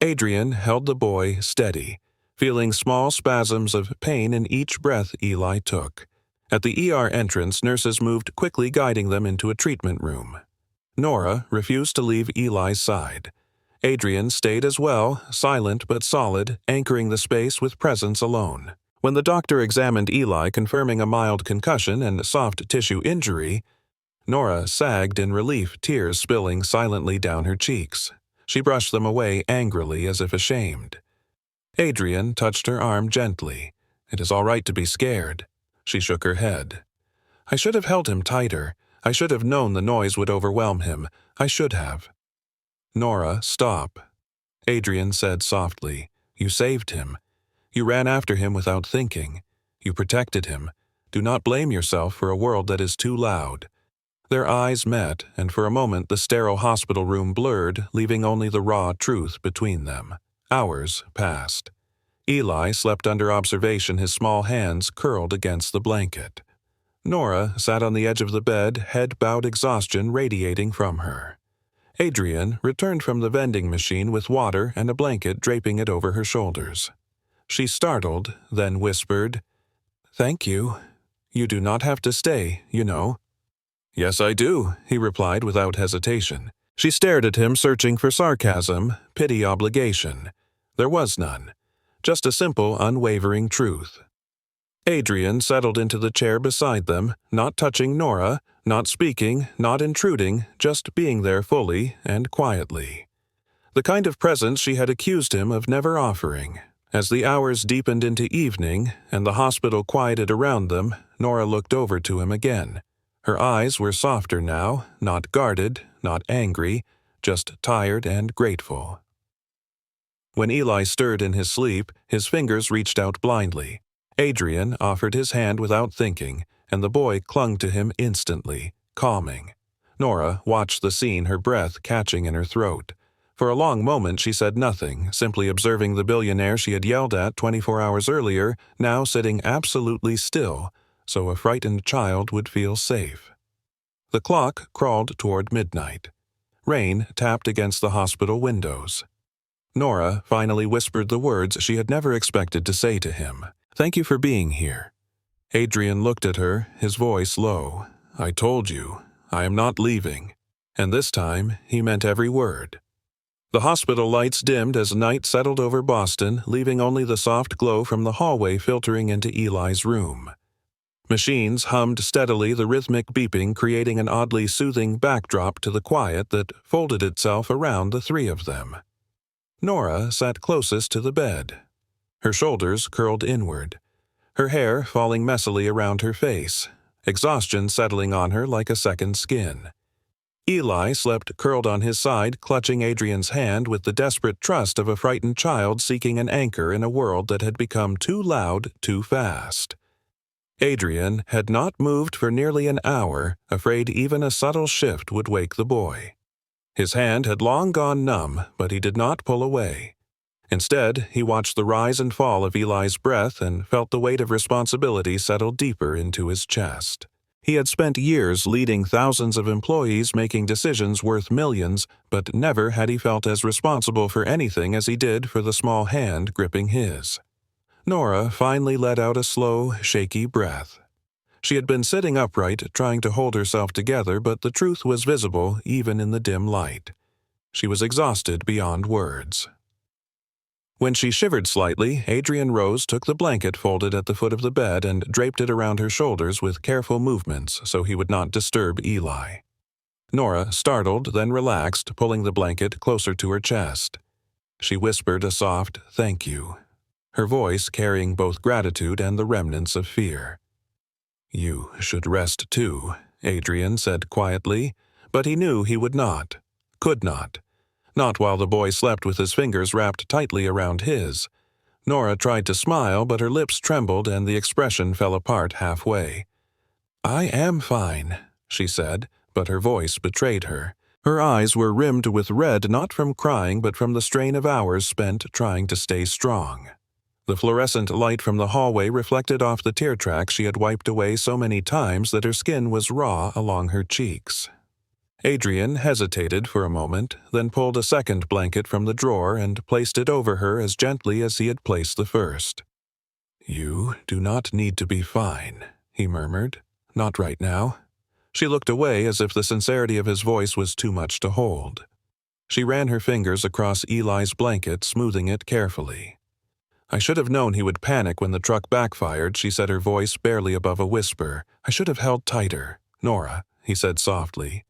Adrian held the boy steady, feeling small spasms of pain in each breath Eli took. At the ER entrance, nurses moved quickly, guiding them into a treatment room. Nora refused to leave Eli's side. Adrian stayed as well, silent but solid, anchoring the space with presence alone. When the doctor examined Eli, confirming a mild concussion and soft tissue injury, Nora sagged in relief, tears spilling silently down her cheeks. She brushed them away angrily as if ashamed. Adrian touched her arm gently. "It is all right to be scared." She shook her head. "I should have held him tighter. I should have known the noise would overwhelm him. I should have." "Nora, stop," Adrian said softly. "You saved him. You ran after him without thinking. You protected him. Do not blame yourself for a world that is too loud." Their eyes met, and for a moment the sterile hospital room blurred, leaving only the raw truth between them. Hours passed. Eli slept under observation, his small hands curled against the blanket. Nora sat on the edge of the bed, head bowed, exhaustion radiating from her. Adrian returned from the vending machine with water and a blanket, draping it over her shoulders. She startled, then whispered, "Thank you. You do not have to stay, you know." "Yes, I do," he replied without hesitation. She stared at him, searching for sarcasm, pity, obligation. There was none. Just a simple, unwavering truth. Adrian settled into the chair beside them, not touching Nora, not speaking, not intruding, just being there fully and quietly. The kind of presence she had accused him of never offering. As the hours deepened into evening and the hospital quieted around them, Nora looked over to him again. Her eyes were softer now, not guarded, not angry, just tired and grateful. When Eli stirred in his sleep, his fingers reached out blindly. Adrian offered his hand without thinking, and the boy clung to him instantly, calming. Nora watched the scene, her breath catching in her throat. For a long moment she said nothing, simply observing the billionaire she had yelled at 24 hours earlier, now sitting absolutely still, so a frightened child would feel safe. The clock crawled toward midnight. Rain tapped against the hospital windows. Nora finally whispered the words she had never expected to say to him. "Thank you for being here." Adrian looked at her, his voice low. "I told you, I am not leaving." And this time, he meant every word. The hospital lights dimmed as night settled over Boston, leaving only the soft glow from the hallway filtering into Eli's room. Machines hummed steadily, the rhythmic beeping creating an oddly soothing backdrop to the quiet that folded itself around the three of them. Nora sat closest to the bed, her shoulders curled inward, her hair falling messily around her face, exhaustion settling on her like a second skin. Eli slept curled on his side, clutching Adrian's hand with the desperate trust of a frightened child seeking an anchor in a world that had become too loud, too fast. Adrian had not moved for nearly an hour, afraid even a subtle shift would wake the boy. His hand had long gone numb, but he did not pull away. Instead, he watched the rise and fall of Eli's breath and felt the weight of responsibility settle deeper into his chest. He had spent years leading thousands of employees, making decisions worth millions, but never had he felt as responsible for anything as he did for the small hand gripping his. Nora finally let out a slow, shaky breath. She had been sitting upright, trying to hold herself together, but the truth was visible even in the dim light. She was exhausted beyond words. When she shivered slightly, Adrian rose, took the blanket folded at the foot of the bed, and draped it around her shoulders with careful movements so he would not disturb Eli. Nora startled, then relaxed, pulling the blanket closer to her chest. She whispered a soft, "Thank you," her voice carrying both gratitude and the remnants of fear. "You should rest too," Adrian said quietly, but he knew he would not, could not. Not while the boy slept with his fingers wrapped tightly around his. Nora tried to smile, but her lips trembled and the expression fell apart halfway. "I am fine," she said, but her voice betrayed her. Her eyes were rimmed with red not from crying but from the strain of hours spent trying to stay strong. The fluorescent light from the hallway reflected off the tear tracks she had wiped away so many times that her skin was raw along her cheeks. Adrian hesitated for a moment, then pulled a second blanket from the drawer and placed it over her as gently as he had placed the first. "You do not need to be fine," he murmured. "Not right now." She looked away as if the sincerity of his voice was too much to hold. She ran her fingers across Eli's blanket, smoothing it carefully. "I should have known he would panic when the truck backfired," she said, her voice barely above a whisper. "I should have held tighter." "Nora," he said softly.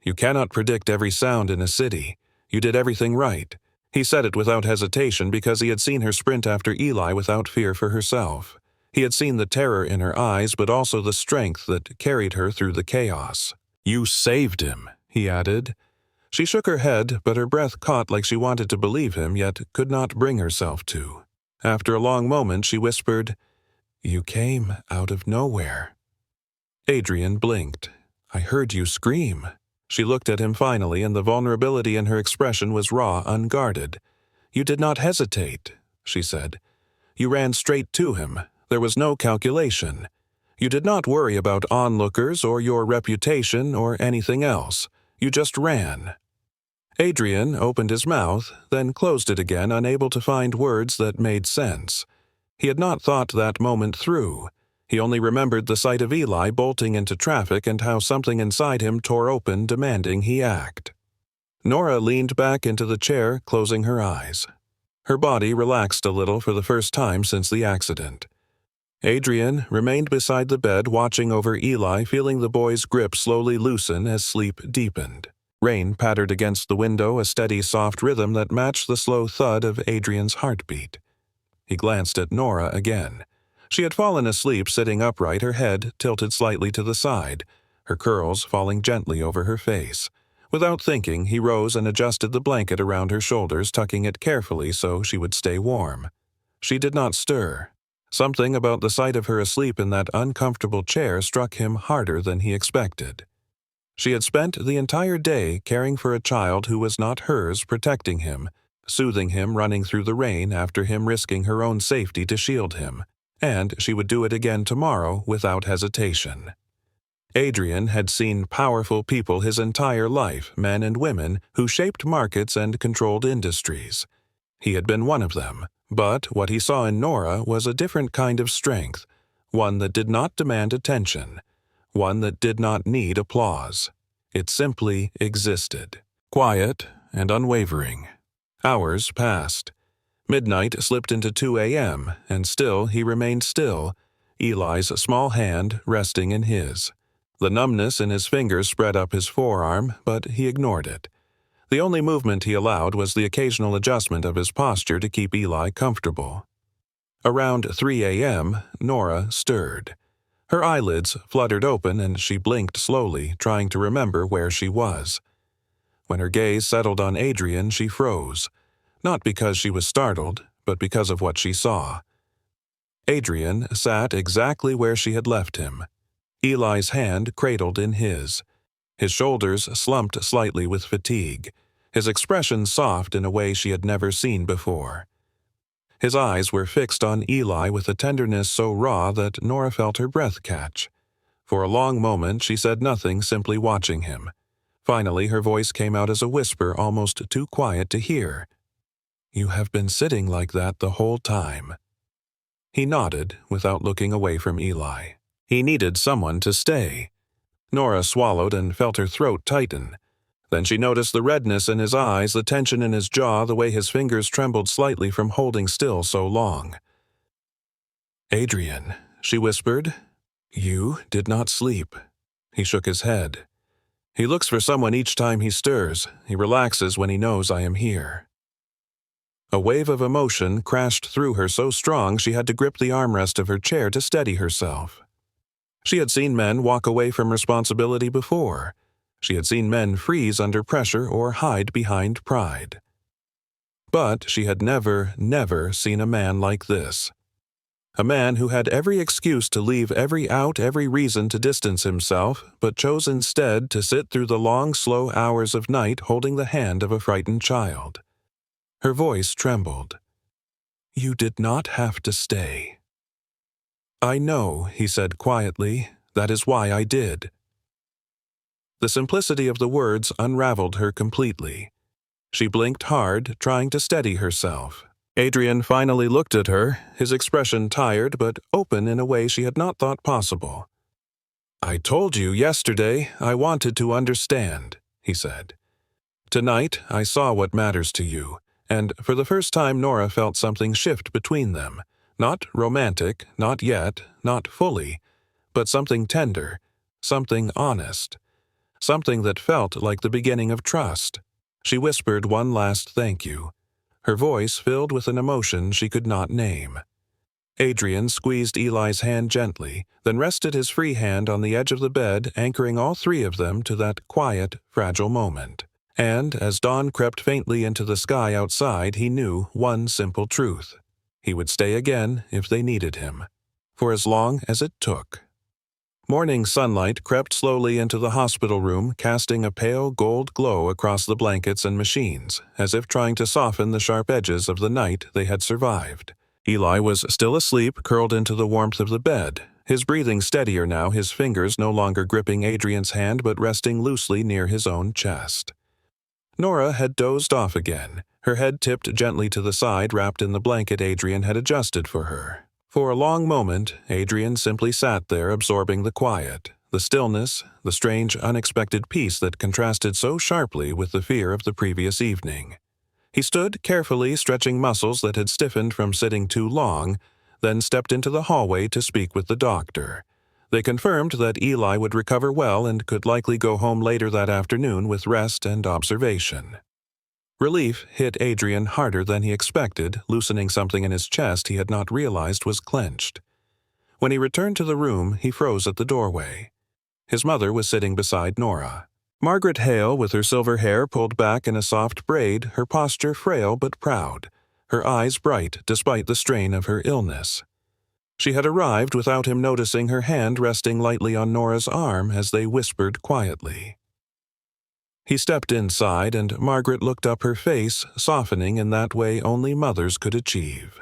"You cannot predict every sound in a city. You did everything right." He said it without hesitation because he had seen her sprint after Eli without fear for herself. He had seen the terror in her eyes, but also the strength that carried her through the chaos. "You saved him," he added. She shook her head, but her breath caught like she wanted to believe him, yet could not bring herself to. After a long moment, she whispered, "You came out of nowhere." Adrian blinked. "I heard you scream." She looked at him finally, and the vulnerability in her expression was raw, unguarded. "You did not hesitate," she said. "You ran straight to him. There was no calculation. You did not worry about onlookers or your reputation or anything else. You just ran." Adrian opened his mouth, then closed it again, unable to find words that made sense. He had not thought that moment through. He only remembered the sight of Eli bolting into traffic and how something inside him tore open, demanding he act. Nora leaned back into the chair, closing her eyes. Her body relaxed a little for the first time since the accident. Adrian remained beside the bed, watching over Eli, feeling the boy's grip slowly loosen as sleep deepened. Rain pattered against the window, a steady, soft rhythm that matched the slow thud of Adrian's heartbeat. He glanced at Nora again. She had fallen asleep sitting upright, her head tilted slightly to the side, her curls falling gently over her face. Without thinking, he rose and adjusted the blanket around her shoulders, tucking it carefully so she would stay warm. She did not stir. Something about the sight of her asleep in that uncomfortable chair struck him harder than he expected. She had spent the entire day caring for a child who was not hers, protecting him, soothing him, running through the rain after him, risking her own safety to shield him, and she would do it again tomorrow without hesitation. Adrian had seen powerful people his entire life, men and women, who shaped markets and controlled industries. He had been one of them, but what he saw in Nora was a different kind of strength, one that did not demand attention, one that did not need applause. It simply existed, quiet and unwavering. Hours passed. Midnight slipped into 2 a.m., and still he remained still, Eli's small hand resting in his. The numbness in his fingers spread up his forearm, but he ignored it. The only movement he allowed was the occasional adjustment of his posture to keep Eli comfortable. Around 3 a.m., Nora stirred. Her eyelids fluttered open and she blinked slowly, trying to remember where she was. When her gaze settled on Adrian, she froze, not because she was startled, but because of what she saw. Adrian sat exactly where she had left him, Eli's hand cradled in his shoulders slumped slightly with fatigue, his expression soft in a way she had never seen before. His eyes were fixed on Eli with a tenderness so raw that Nora felt her breath catch. For a long moment she said nothing, simply watching him. Finally her voice came out as a whisper, almost too quiet to hear. "You have been sitting like that the whole time." He nodded without looking away from Eli. He needed someone to stay. Nora swallowed and felt her throat tighten. Then she noticed the redness in his eyes, the tension in his jaw, the way his fingers trembled slightly from holding still so long. "Adrian," she whispered, "you did not sleep." He shook his head. "He looks for someone each time he stirs. He relaxes when he knows I am here." A wave of emotion crashed through her so strong she had to grip the armrest of her chair to steady herself. She had seen men walk away from responsibility before. She had seen men freeze under pressure or hide behind pride. But she had never seen a man like this. A man who had every excuse to leave every reason to distance himself, but chose instead to sit through the long, slow hours of night holding the hand of a frightened child. Her voice trembled. "You did not have to stay." "I know," he said quietly. "That is why I did." The simplicity of the words unraveled her completely. She blinked hard, trying to steady herself. Adrian finally looked at her, his expression tired but open in a way she had not thought possible. "I told you yesterday I wanted to understand," he said. "Tonight I saw what matters to you, and for the first time Nora felt something shift between them. Not romantic, not yet, not fully, but something tender, something honest, something that felt like the beginning of trust." She whispered one last thank you, her voice filled with an emotion she could not name. Adrian squeezed Eli's hand gently, then rested his free hand on the edge of the bed, anchoring all three of them to that quiet, fragile moment. And as dawn crept faintly into the sky outside, he knew one simple truth. He would stay again if they needed him, for as long as it took. Morning sunlight crept slowly into the hospital room, casting a pale gold glow across the blankets and machines, as if trying to soften the sharp edges of the night they had survived. Eli was still asleep, curled into the warmth of the bed, his breathing steadier now, his fingers no longer gripping Adrian's hand but resting loosely near his own chest. Nora had dozed off again, her head tipped gently to the side, wrapped in the blanket Adrian had adjusted for her. For a long moment, Adrian simply sat there absorbing the quiet, the stillness, the strange, unexpected peace that contrasted so sharply with the fear of the previous evening. He stood carefully stretching muscles that had stiffened from sitting too long, then stepped into the hallway to speak with the doctor. They confirmed that Eli would recover well and could likely go home later that afternoon with rest and observation. Relief hit Adrian harder than he expected, loosening something in his chest he had not realized was clenched. When he returned to the room, he froze at the doorway. His mother was sitting beside Nora. Margaret Hale, with her silver hair pulled back in a soft braid, her posture frail but proud, her eyes bright despite the strain of her illness. She had arrived without him noticing, her hand resting lightly on Nora's arm as they whispered quietly. He stepped inside, and Margaret looked up, her face softening in that way only mothers could achieve.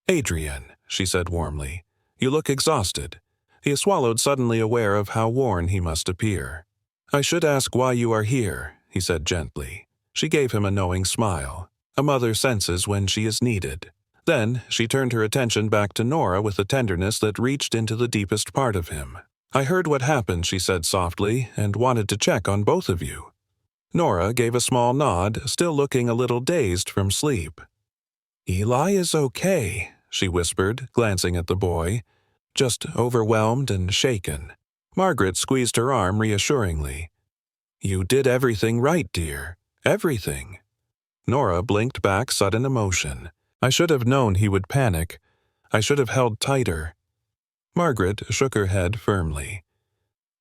"Adrian," she said warmly, "you look exhausted." He swallowed, suddenly aware of how worn he must appear. "I should ask why you are here," he said gently. She gave him a knowing smile. A mother senses when she is needed. Then she turned her attention back to Nora with a tenderness that reached into the deepest part of him. "I heard what happened," she said softly, "and wanted to check on both of you." Nora gave a small nod, still looking a little dazed from sleep. "Eli is okay," she whispered, glancing at the boy, "just overwhelmed and shaken." Margaret squeezed her arm reassuringly. "You did everything right, dear. Everything." Nora blinked back sudden emotion. "I should have known he would panic. I should have held tighter." Margaret shook her head firmly.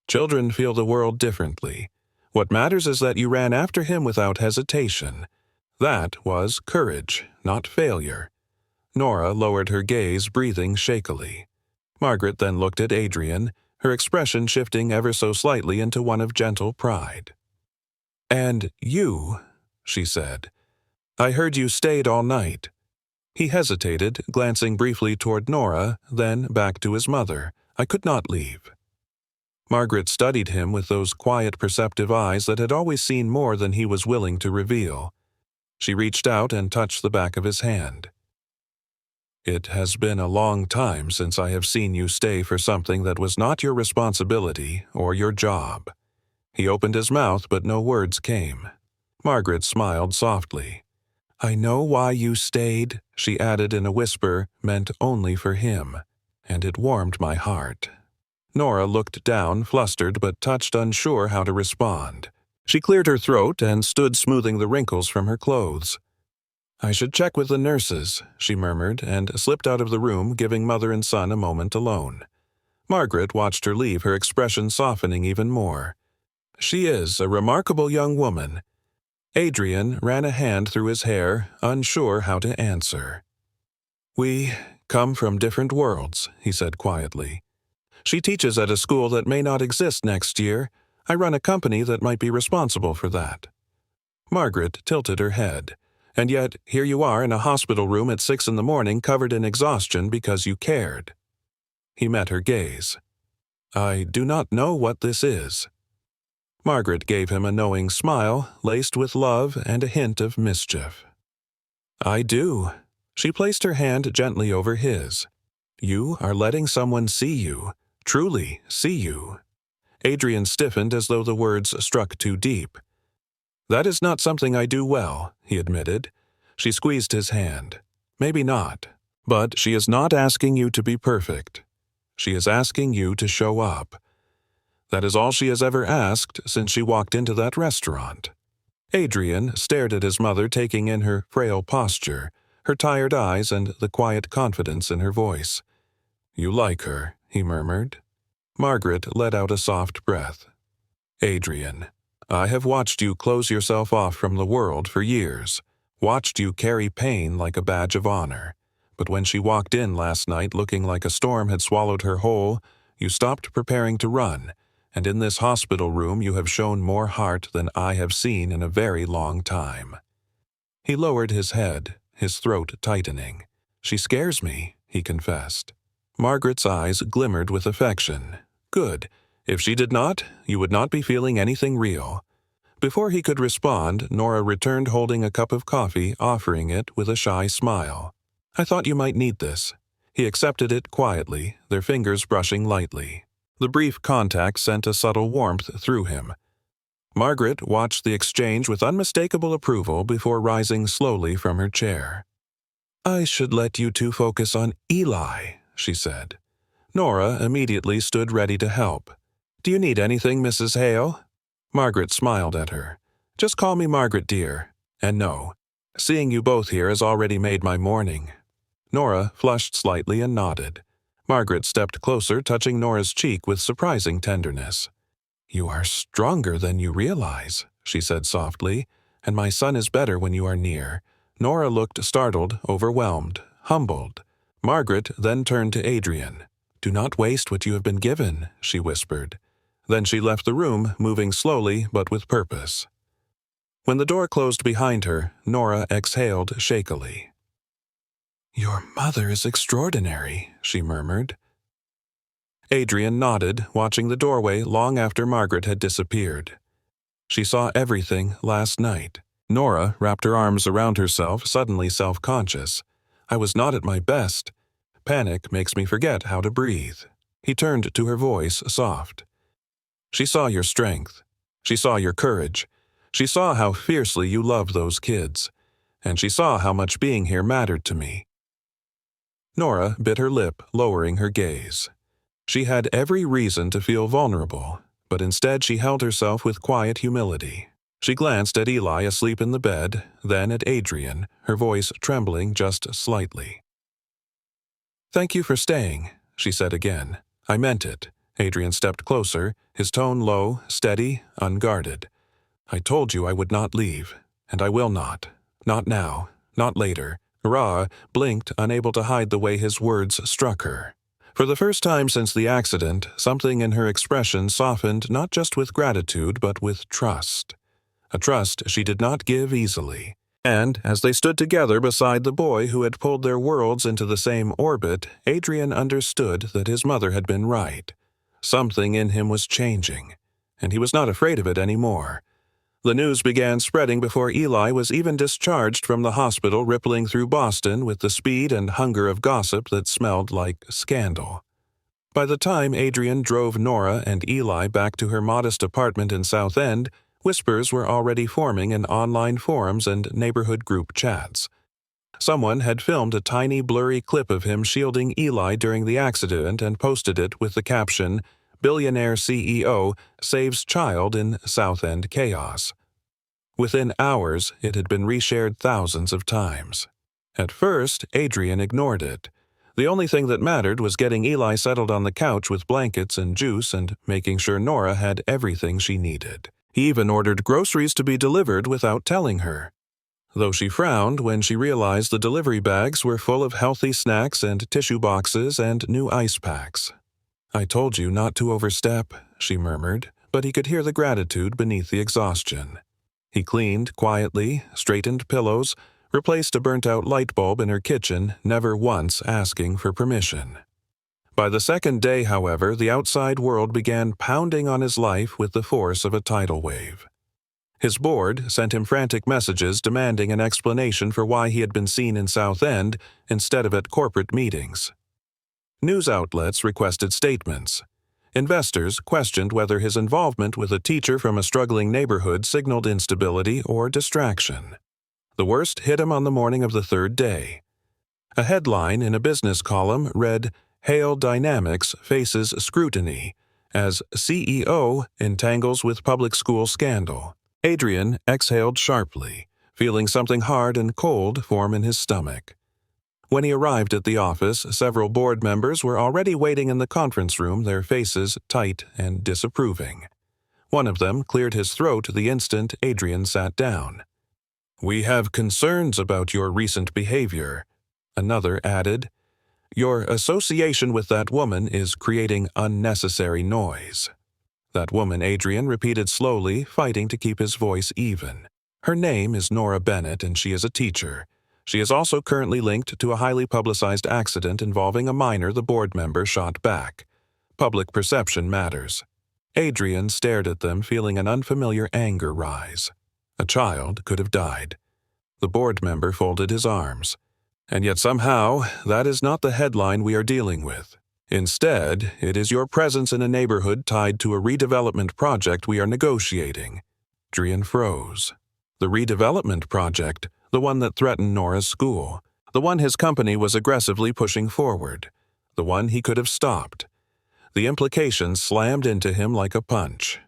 "Children feel the world differently. What matters is that you ran after him without hesitation. That was courage, not failure." Nora lowered her gaze, breathing shakily. Margaret then looked at Adrian, her expression shifting ever so slightly into one of gentle pride. "And you," she said, "I heard you stayed all night." He hesitated, glancing briefly toward Nora, then back to his mother. "I could not leave." Margaret studied him with those quiet, perceptive eyes that had always seen more than he was willing to reveal. She reached out and touched the back of his hand. "It has been a long time since I have seen you stay for something that was not your responsibility or your job." He opened his mouth, but no words came. Margaret smiled softly. "I know why you stayed," she added in a whisper meant only for him, and it warmed my heart. Nora looked down, flustered but touched, unsure how to respond. She cleared her throat and stood smoothing the wrinkles from her clothes. "I should check with the nurses," she murmured, and slipped out of the room, giving mother and son a moment alone. Margaret watched her leave, her expression softening even more. "She is a remarkable young woman." Adrian ran a hand through his hair, unsure how to answer. "We come from different worlds," he said quietly. "She teaches at a school that may not exist next year. I run a company that might be responsible for that." Margaret tilted her head. "And yet, here you are in a hospital room at 6 in the morning covered in exhaustion because you cared." He met her gaze. "I do not know what this is." Margaret gave him a knowing smile, laced with love and a hint of mischief. "I do." She placed her hand gently over his. "You are letting someone see you, truly see you." Adrian stiffened as though the words struck too deep. "That is not something I do well," he admitted. She squeezed his hand. "Maybe not. But she is not asking you to be perfect. She is asking you to show up. That is all she has ever asked since she walked into that restaurant." Adrian stared at his mother, taking in her frail posture, her tired eyes, and the quiet confidence in her voice. "You like her," he murmured. Margaret let out a soft breath. "Adrian, I have watched you close yourself off from the world for years, watched you carry pain like a badge of honor. But when she walked in last night looking like a storm had swallowed her whole, you stopped preparing to run, and in this hospital room you have shown more heart than I have seen in a very long time." He lowered his head, his throat tightening. "She scares me," he confessed. Margaret's eyes glimmered with affection. "Good. If she did not, you would not be feeling anything real." Before he could respond, Nora returned holding a cup of coffee, offering it with a shy smile. "I thought you might need this." He accepted it quietly, their fingers brushing lightly. The brief contact sent a subtle warmth through him. Margaret watched the exchange with unmistakable approval before rising slowly from her chair. "I should let you two focus on Eli," she said. Nora immediately stood ready to help. "Do you need anything, Mrs. Hale?" Margaret smiled at her. "Just call me Margaret, dear. And no, seeing you both here has already made my morning." Nora flushed slightly and nodded. Margaret stepped closer, touching Nora's cheek with surprising tenderness. "You are stronger than you realize," she said softly, "and my son is better when you are near." Nora looked startled, overwhelmed, humbled. Margaret then turned to Adrian. "Do not waste what you have been given," she whispered. Then she left the room, moving slowly but with purpose. When the door closed behind her, Nora exhaled shakily. "Your mother is extraordinary," she murmured. Adrian nodded, watching the doorway long after Margaret had disappeared. "She saw everything last night." Nora wrapped her arms around herself, suddenly self-conscious. "I was not at my best. Panic makes me forget how to breathe." He turned to her, voice soft. "She saw your strength. She saw your courage. She saw how fiercely you loved those kids. And she saw how much being here mattered to me." Nora bit her lip, lowering her gaze. She had every reason to feel vulnerable, but instead she held herself with quiet humility. She glanced at Eli asleep in the bed, then at Adrian, her voice trembling just slightly. "Thank you for staying," she said again. "I meant it." Adrian stepped closer, his tone low, steady, unguarded. "I told you I would not leave, and I will not. Not now, not later." Ra blinked, unable to hide the way his words struck her. For the first time since the accident, something in her expression softened not just with gratitude but with trust. A trust she did not give easily. And, as they stood together beside the boy who had pulled their worlds into the same orbit, Adrian understood that his mother had been right. Something in him was changing, and he was not afraid of it anymore. The news began spreading before Eli was even discharged from the hospital, rippling through Boston with the speed and hunger of gossip that smelled like scandal. By the time Adrian drove Nora and Eli back to her modest apartment in South End, whispers were already forming in online forums and neighborhood group chats. Someone had filmed a tiny blurry clip of him shielding Eli during the accident and posted it with the caption, "Billionaire CEO saves child in South End chaos." Within hours, it had been reshared thousands of times. At first, Adrian ignored it. The only thing that mattered was getting Eli settled on the couch with blankets and juice and making sure Nora had everything she needed. He even ordered groceries to be delivered without telling her. though she frowned when she realized the delivery bags were full of healthy snacks and tissue boxes and new ice packs. "I told you not to overstep," she murmured, but he could hear the gratitude beneath the exhaustion. He cleaned quietly, straightened pillows, replaced a burnt-out light bulb in her kitchen, never once asking for permission. By the second day, however, the outside world began pounding on his life with the force of a tidal wave. His board sent him frantic messages demanding an explanation for why he had been seen in South End instead of at corporate meetings. News outlets requested statements. Investors questioned whether his involvement with a teacher from a struggling neighborhood signaled instability or distraction. The worst hit him on the morning of the third day. A headline in a business column read, "Hale Dynamics faces scrutiny," as CEO entangles with public school scandal. Adrian exhaled sharply, feeling something hard and cold form in his stomach. When he arrived at the office, several board members were already waiting in the conference room, their faces tight and disapproving. One of them cleared his throat the instant Adrian sat down. "We have concerns about your recent behavior." Another added, "Your association with that woman is creating unnecessary noise." That woman, Adrian repeated slowly, fighting to keep his voice even. "Her name is Nora Bennett, and she is a teacher. She is also currently linked to a highly publicized accident involving a minor the board member shot back. Public perception matters." Adrian stared at them, feeling an unfamiliar anger rise. A child could have died. The board member folded his arms. "And yet somehow, that is not the headline we are dealing with. Instead, it is your presence in a neighborhood tied to a redevelopment project we are negotiating." Adrian froze. The redevelopment project, the one that threatened Nora's school, the one his company was aggressively pushing forward, the one he could have stopped. The implications slammed into him like a punch.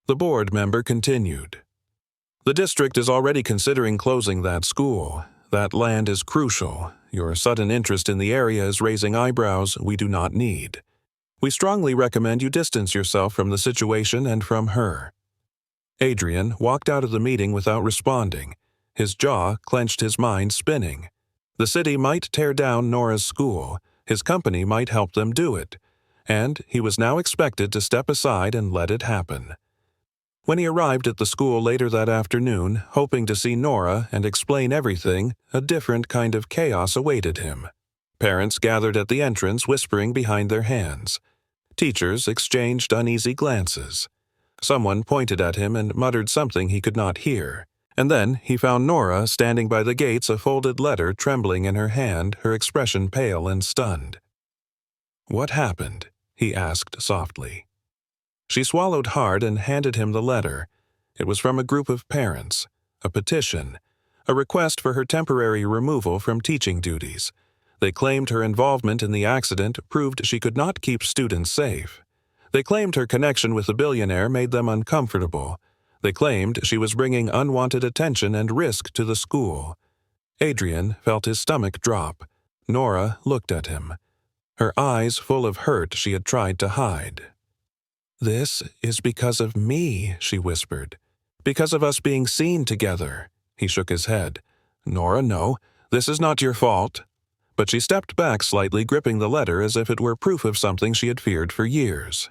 The board member continued. "The district is already considering closing that school. That land is crucial. Your sudden interest in the area is raising eyebrows we do not need. We strongly recommend you distance yourself from the situation and from her." Adrian walked out of the meeting without responding. His jaw clenched, his mind spinning. The city might tear down Nora's school. His company might help them do it. And he was now expected to step aside and let it happen. When he arrived at the school later that afternoon, hoping to see Nora and explain everything, a different kind of chaos awaited him. Parents gathered at the entrance, whispering behind their hands. Teachers exchanged uneasy glances. Someone pointed at him and muttered something he could not hear. And then he found Nora standing by the gates, a folded letter trembling in her hand, her expression pale and stunned. "What happened?" he asked softly. She swallowed hard and handed him the letter. It was from a group of parents, a petition, a request for her temporary removal from teaching duties. They claimed her involvement in the accident proved she could not keep students safe. They claimed her connection with the billionaire made them uncomfortable. They claimed she was bringing unwanted attention and risk to the school. Adrian felt his stomach drop. Nora looked at him, her eyes full of hurt she had tried to hide. "This is because of me," she whispered. "Because of us being seen together." He shook his head. "Nora, no, this is not your fault." But she stepped back slightly, gripping the letter as if it were proof of something she had feared for years.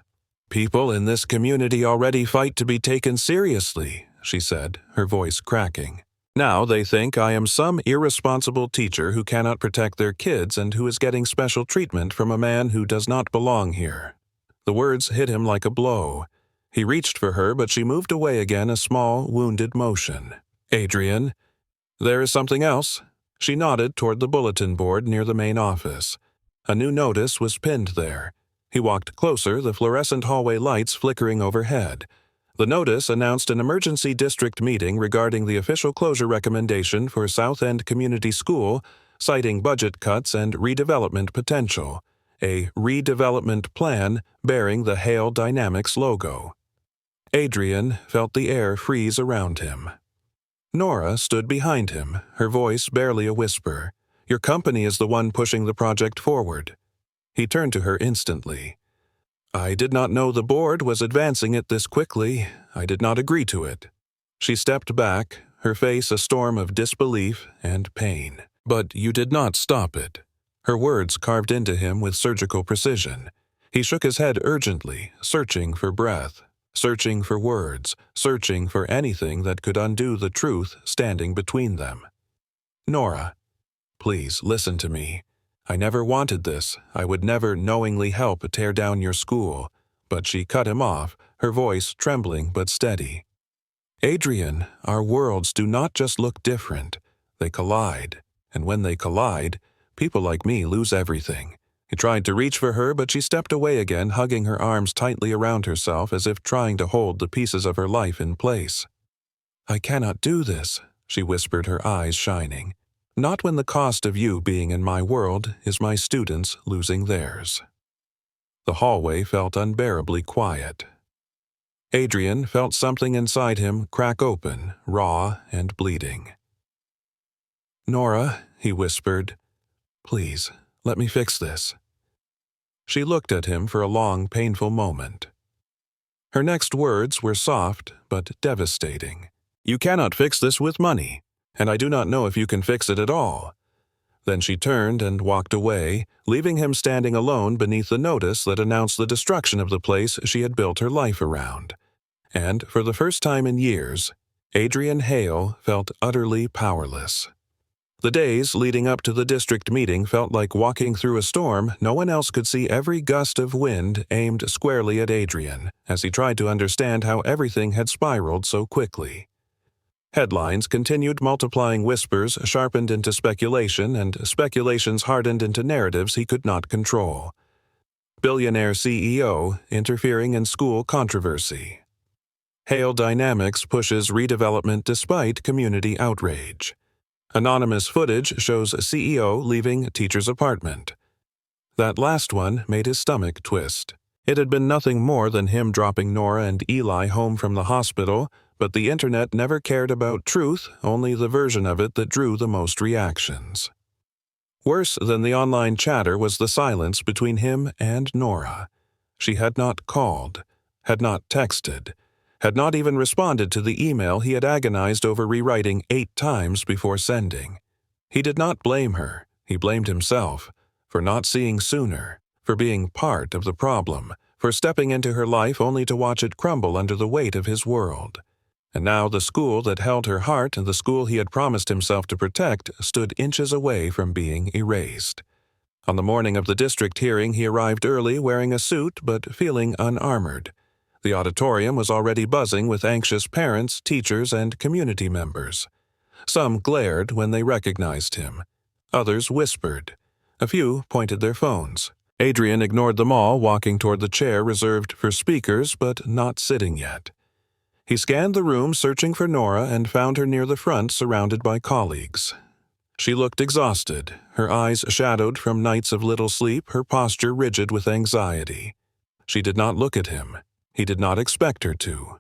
"People in this community already fight to be taken seriously," she said, her voice cracking. "Now they think I am some irresponsible teacher who cannot protect their kids and who is getting special treatment from a man who does not belong here." The words hit him like a blow. He reached for her, but she moved away again, a small, wounded motion. "Adrian, there is something else?" She nodded toward the bulletin board near the main office. A new notice was pinned there. He walked closer, the fluorescent hallway lights flickering overhead. The notice announced an emergency district meeting regarding the official closure recommendation for South End Community School, citing budget cuts and redevelopment potential. A redevelopment plan bearing the Hale Dynamics logo. Adrian felt the air freeze around him. Nora stood behind him, her voice barely a whisper. "Your company is the one pushing the project forward." He turned to her instantly. "I did not know the board was advancing it this quickly. I did not agree to it." She stepped back, her face a storm of disbelief and pain. But you did not stop it. Her words carved into him with surgical precision. He shook his head urgently, searching for breath, searching for words, searching for anything that could undo the truth standing between them. Nora, please listen to me. I never wanted this. I would never knowingly help tear down your school. But she cut him off, her voice trembling but steady. Adrian, our worlds do not just look different. They collide. And when they collide, people like me lose everything. He tried to reach for her, but she stepped away again, hugging her arms tightly around herself as if trying to hold the pieces of her life in place. I cannot do this, she whispered, her eyes shining. Not when the cost of you being in my world is my students losing theirs. The hallway felt unbearably quiet. Adrian felt something inside him crack open, raw and bleeding. Nora, he whispered, please, let me fix this. She looked at him for a long, painful moment. Her next words were soft but devastating. You cannot fix this with money, and I do not know if you can fix it at all. Then she turned and walked away, leaving him standing alone beneath the notice that announced the destruction of the place she had built her life around. And, for the first time in years, Adrian Hale felt utterly powerless. The days leading up to the district meeting felt like walking through a storm. No one else could see every gust of wind aimed squarely at Adrian, as he tried to understand how everything had spiraled so quickly. Headlines continued multiplying, whispers sharpened into speculation, and speculations hardened into narratives he could not control. Billionaire CEO interfering in school controversy. Hale Dynamics pushes redevelopment despite community outrage. Anonymous footage shows CEO leaving teacher's apartment. That last one made his stomach twist. It had been nothing more than him dropping Nora and Eli home from the hospital, but the internet never cared about truth, only the version of it that drew the most reactions. Worse than the online chatter was the silence between him and Nora. She had not called, had not texted, had not even responded to the email he had agonized over rewriting 8 times before sending. He did not blame her, he blamed himself, for not seeing sooner, for being part of the problem, for stepping into her life only to watch it crumble under the weight of his world. And now the school that held her heart and the school he had promised himself to protect stood inches away from being erased. On the morning of the district hearing, he arrived early, wearing a suit but feeling unarmored. The auditorium was already buzzing with anxious parents, teachers, and community members. Some glared when they recognized him. Others whispered. A few pointed their phones. Adrian ignored them all, walking toward the chair reserved for speakers, but not sitting yet. He scanned the room, searching for Nora, and found her near the front, surrounded by colleagues. She looked exhausted, her eyes shadowed from nights of little sleep, her posture rigid with anxiety. She did not look at him. He did not expect her to.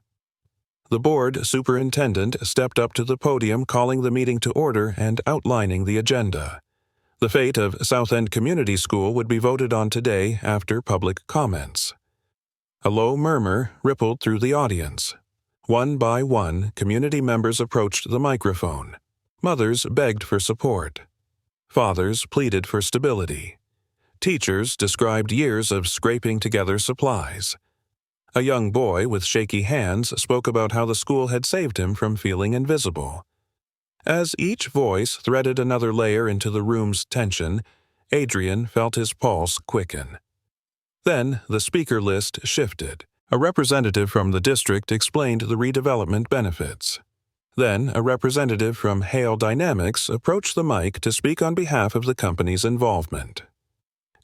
The board superintendent stepped up to the podium, calling the meeting to order and outlining the agenda. The fate of South End Community School would be voted on today after public comments. A low murmur rippled through the audience. One by one, community members approached the microphone. Mothers begged for support. Fathers pleaded for stability. Teachers described years of scraping together supplies. A young boy with shaky hands spoke about how the school had saved him from feeling invisible. As each voice threaded another layer into the room's tension, Adrian felt his pulse quicken. Then the speaker list shifted. A representative from the district explained the redevelopment benefits. Then a representative from Hale Dynamics approached the mic to speak on behalf of the company's involvement.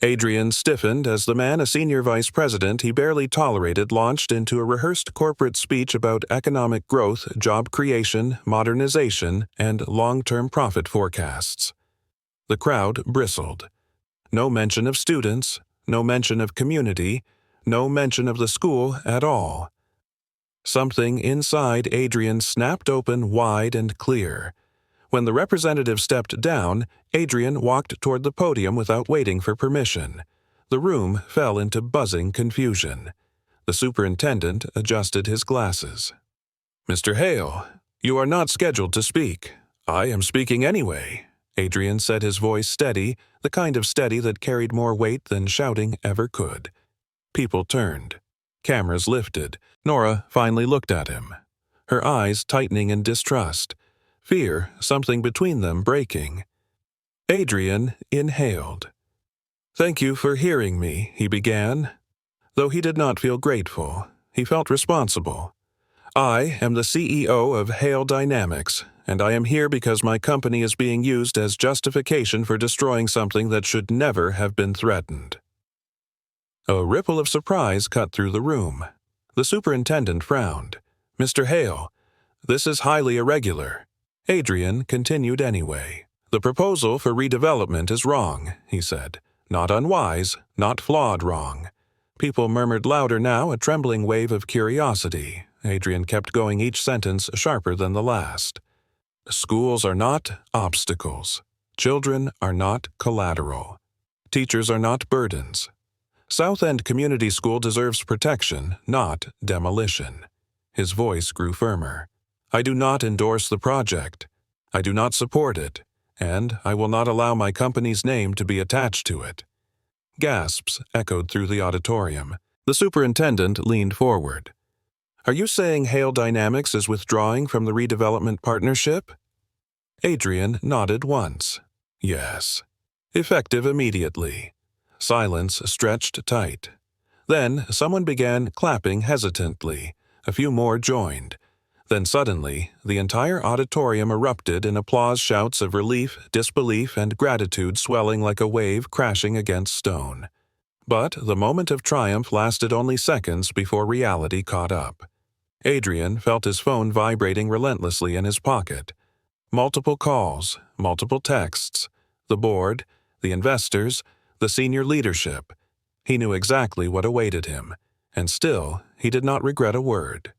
Adrian stiffened as the man, a senior vice president he barely tolerated, launched into a rehearsed corporate speech about economic growth, job creation, modernization, and long-term profit forecasts. The crowd bristled. No mention of students, no mention of community, no mention of the school at all. Something inside Adrian snapped open wide and clear. When the representative stepped down, Adrian walked toward the podium without waiting for permission. The room fell into buzzing confusion. The superintendent adjusted his glasses. "Mr. Hale, You are not scheduled to speak. I am speaking anyway. Adrian said, his voice steady, the kind of steady that carried more weight than shouting ever could. People turned. Cameras lifted. Nora finally looked at him, her eyes tightening in distrust. Fear, something between them, breaking. Adrian inhaled. "Thank you for hearing me," he began. Though he did not feel grateful, he felt responsible. "I am the CEO of Hale Dynamics, and I am here because my company is being used as justification for destroying something that should never have been threatened." A ripple of surprise cut through the room. The superintendent frowned. "Mr. Hale, this is highly irregular." Adrian continued anyway. "The proposal for redevelopment is wrong," he said. "Not unwise, not flawed wrong." People murmured louder now, a trembling wave of curiosity. Adrian kept going, each sentence sharper than the last. "Schools are not obstacles. Children are not collateral. Teachers are not burdens. South End Community School deserves protection, not demolition." His voice grew firmer. "I do not endorse the project. I do not support it, and I will not allow my company's name to be attached to it." Gasps echoed through the auditorium. The superintendent leaned forward. "Are you saying Hale Dynamics is withdrawing from the redevelopment partnership?" Adrian nodded once. "Yes." Effective immediately. Silence stretched tight. Then someone began clapping hesitantly. A few more joined. Then suddenly, the entire auditorium erupted in applause, shouts of relief, disbelief, and gratitude swelling like a wave crashing against stone. But the moment of triumph lasted only seconds before reality caught up. Adrian felt his phone vibrating relentlessly in his pocket. Multiple calls, multiple texts. The board, the investors, the senior leadership. He knew exactly what awaited him, and still he did not regret a word.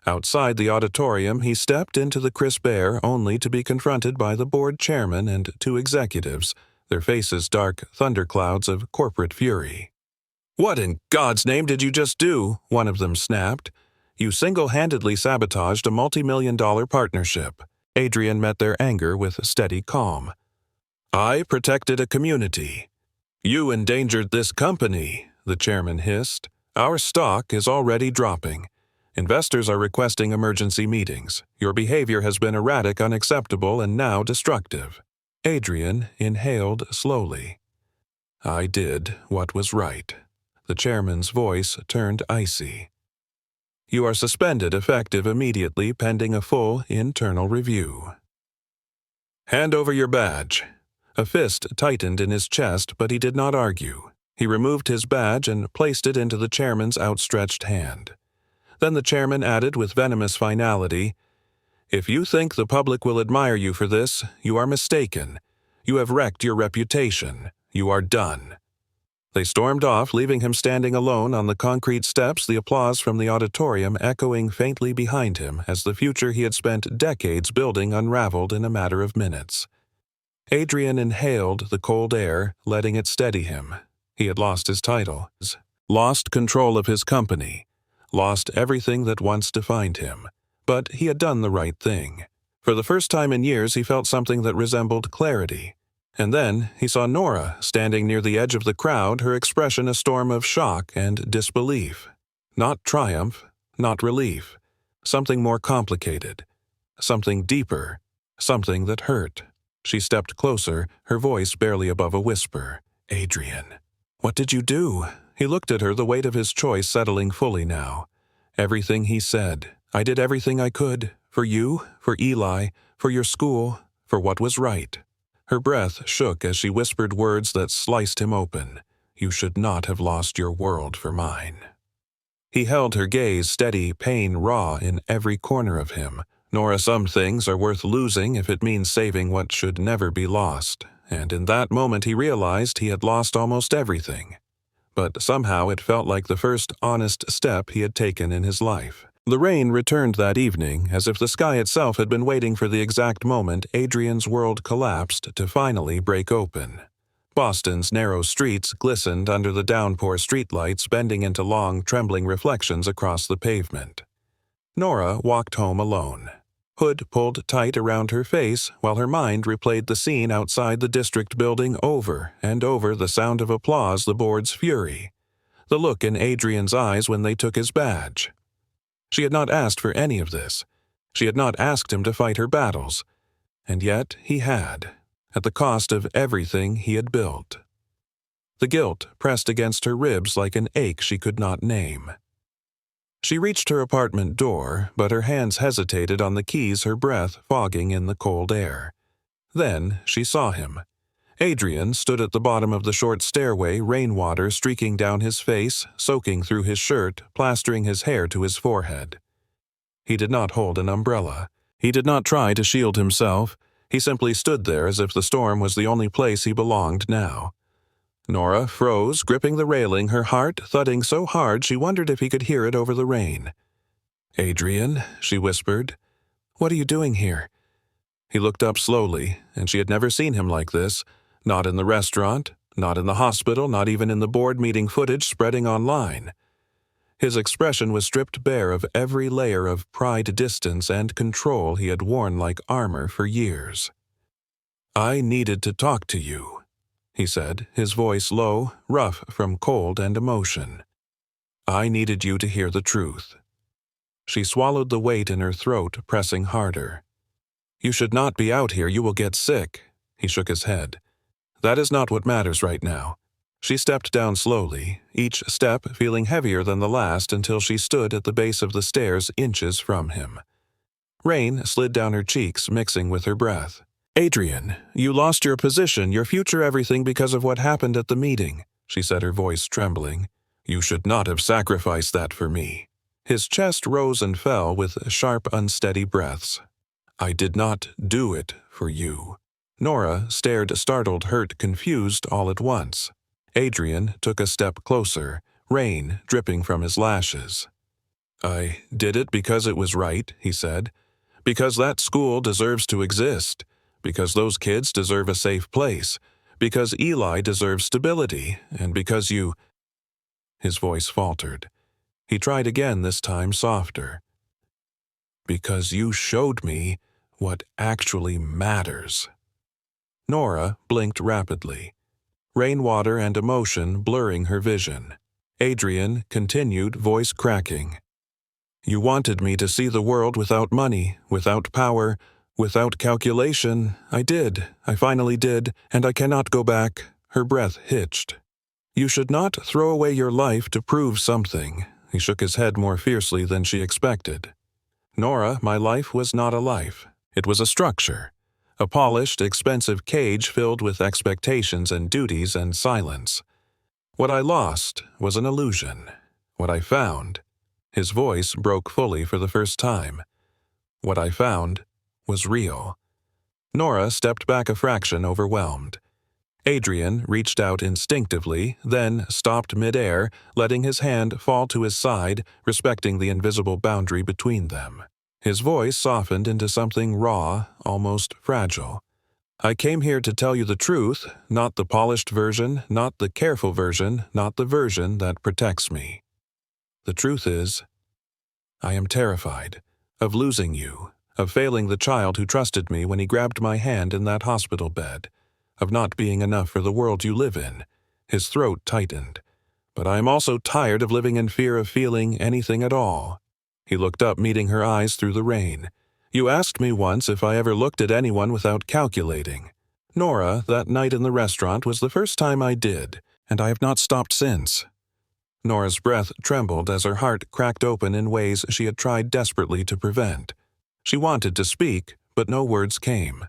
Outside the auditorium, he stepped into the crisp air only to be confronted by the board chairman and two executives, their faces dark thunderclouds of corporate fury. "What in God's name did you just do?" one of them snapped. "You single-handedly sabotaged a multi-million-dollar partnership." Adrian met their anger with steady calm. "I protected a community." "You endangered this company," the chairman hissed. "Our stock is already dropping. Investors are requesting emergency meetings. Your behavior has been erratic, unacceptable, and now destructive." Adrian inhaled slowly. "I did what was right." The chairman's voice turned icy. "You are suspended, effective immediately, pending a full internal review." "Hand over your badge." A fist tightened in his chest, but he did not argue. He removed his badge and placed it into the chairman's outstretched hand. Then the chairman added with venomous finality, "If you think the public will admire you for this, you are mistaken. You have wrecked your reputation. You are done." They stormed off, leaving him standing alone on the concrete steps, the applause from the auditorium echoing faintly behind him as the future he had spent decades building unraveled in a matter of minutes. Adrian inhaled the cold air, letting it steady him. He had lost his title, lost control of his company, lost everything that once defined him. But he had done the right thing. For the first time in years, he felt something that resembled clarity. And then he saw Nora standing near the edge of the crowd, her expression a storm of shock and disbelief. Not triumph, not relief. Something more complicated. Something deeper. Something that hurt. She stepped closer, her voice barely above a whisper. "Adrian, what did you do?" He looked at her, the weight of his choice settling fully now. "Everything he said. I did everything I could. For you, for Eli, for your school, for what was right." Her breath shook as she whispered words that sliced him open. "You should not have lost your world for mine." He held her gaze steady, pain raw in every corner of him. "Nora, some things are worth losing if it means saving what should never be lost." And in that moment he realized he had lost almost everything. But somehow it felt like the first honest step he had taken in his life. The rain returned that evening, as if the sky itself had been waiting for the exact moment Adrian's world collapsed to finally break open. Boston's narrow streets glistened under the downpour streetlights, bending into long, trembling reflections across the pavement. Nora walked home alone. hood pulled tight around her face while her mind replayed the scene outside the district building over and over, the sound of applause, the board's fury, the look in Adrian's eyes when they took his badge. She had not asked for any of this. She had not asked him to fight her battles. And yet he had, at the cost of everything he had built. The guilt pressed against her ribs like an ache she could not name. She reached her apartment door, but her hands hesitated on the keys, her breath fogging in the cold air. Then she saw him. Adrian stood at the bottom of the short stairway, rainwater streaking down his face, soaking through his shirt, plastering his hair to his forehead. He did not hold an umbrella. He did not try to shield himself. He simply stood there as if the storm was the only place he belonged now. Nora froze, gripping the railing, her heart thudding so hard she wondered if he could hear it over the rain. "Adrian," she whispered, "what are you doing here?" He looked up slowly, and she had never seen him like this, not in the restaurant, not in the hospital, not even in the board meeting footage spreading online. His expression was stripped bare of every layer of pride, distance, and control he had worn like armor for years. "I needed to talk to you," he said, his voice low, rough from cold and emotion. "I needed you to hear the truth." She swallowed the weight in her throat, pressing harder. "You should not be out here. You will get sick." He shook his head. "That is not what matters right now." She stepped down slowly, each step feeling heavier than the last until she stood at the base of the stairs inches from him. Rain slid down her cheeks, mixing with her breath. "Adrian, you lost your position, your future, everything because of what happened at the meeting," she said, her voice trembling. "You should not have sacrificed that for me." His chest rose and fell with sharp, unsteady breaths. "I did not do it for you." Nora stared, startled, hurt, confused all at once. Adrian took a step closer, rain dripping from his lashes. "I did it because it was right," he said. "Because that school deserves to exist. Because those kids deserve a safe place. Because Eli deserves stability. And because you—" His voice faltered. He tried again, this time softer. "Because you showed me what actually matters." Nora blinked rapidly, rainwater and emotion blurring her vision. Adrian continued, voice cracking. "You wanted me to see the world without money, without power, without calculation. I did. I finally did, and I cannot go back." Her breath hitched. "You should not throw away your life to prove something." He shook his head more fiercely than she expected. "Nora, my life was not a life. It was a structure. A polished, expensive cage filled with expectations and duties and silence. What I lost was an illusion. What I found—" His voice broke fully for the first time. "What I found was real." Nora stepped back a fraction, overwhelmed. Adrian reached out instinctively, then stopped midair, letting his hand fall to his side, respecting the invisible boundary between them. His voice softened into something raw, almost fragile. "I came here to tell you the truth, not the polished version, not the careful version, not the version that protects me. The truth is, I am terrified of losing you, of failing the child who trusted me when he grabbed my hand in that hospital bed, of not being enough for the world you live in." His throat tightened. "But I am also tired of living in fear of feeling anything at all." He looked up, meeting her eyes through the rain. "You asked me once if I ever looked at anyone without calculating. Nora, that night in the restaurant was the first time I did, and I have not stopped since." Nora's breath trembled as her heart cracked open in ways she had tried desperately to prevent. She wanted to speak, but no words came.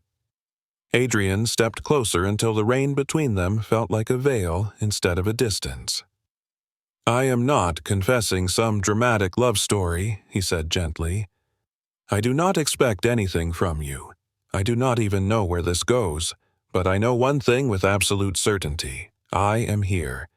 Adrian stepped closer until the rain between them felt like a veil instead of a distance. "I am not confessing some dramatic love story," he said gently. "I do not expect anything from you. I do not even know where this goes, but I know one thing with absolute certainty. I am here.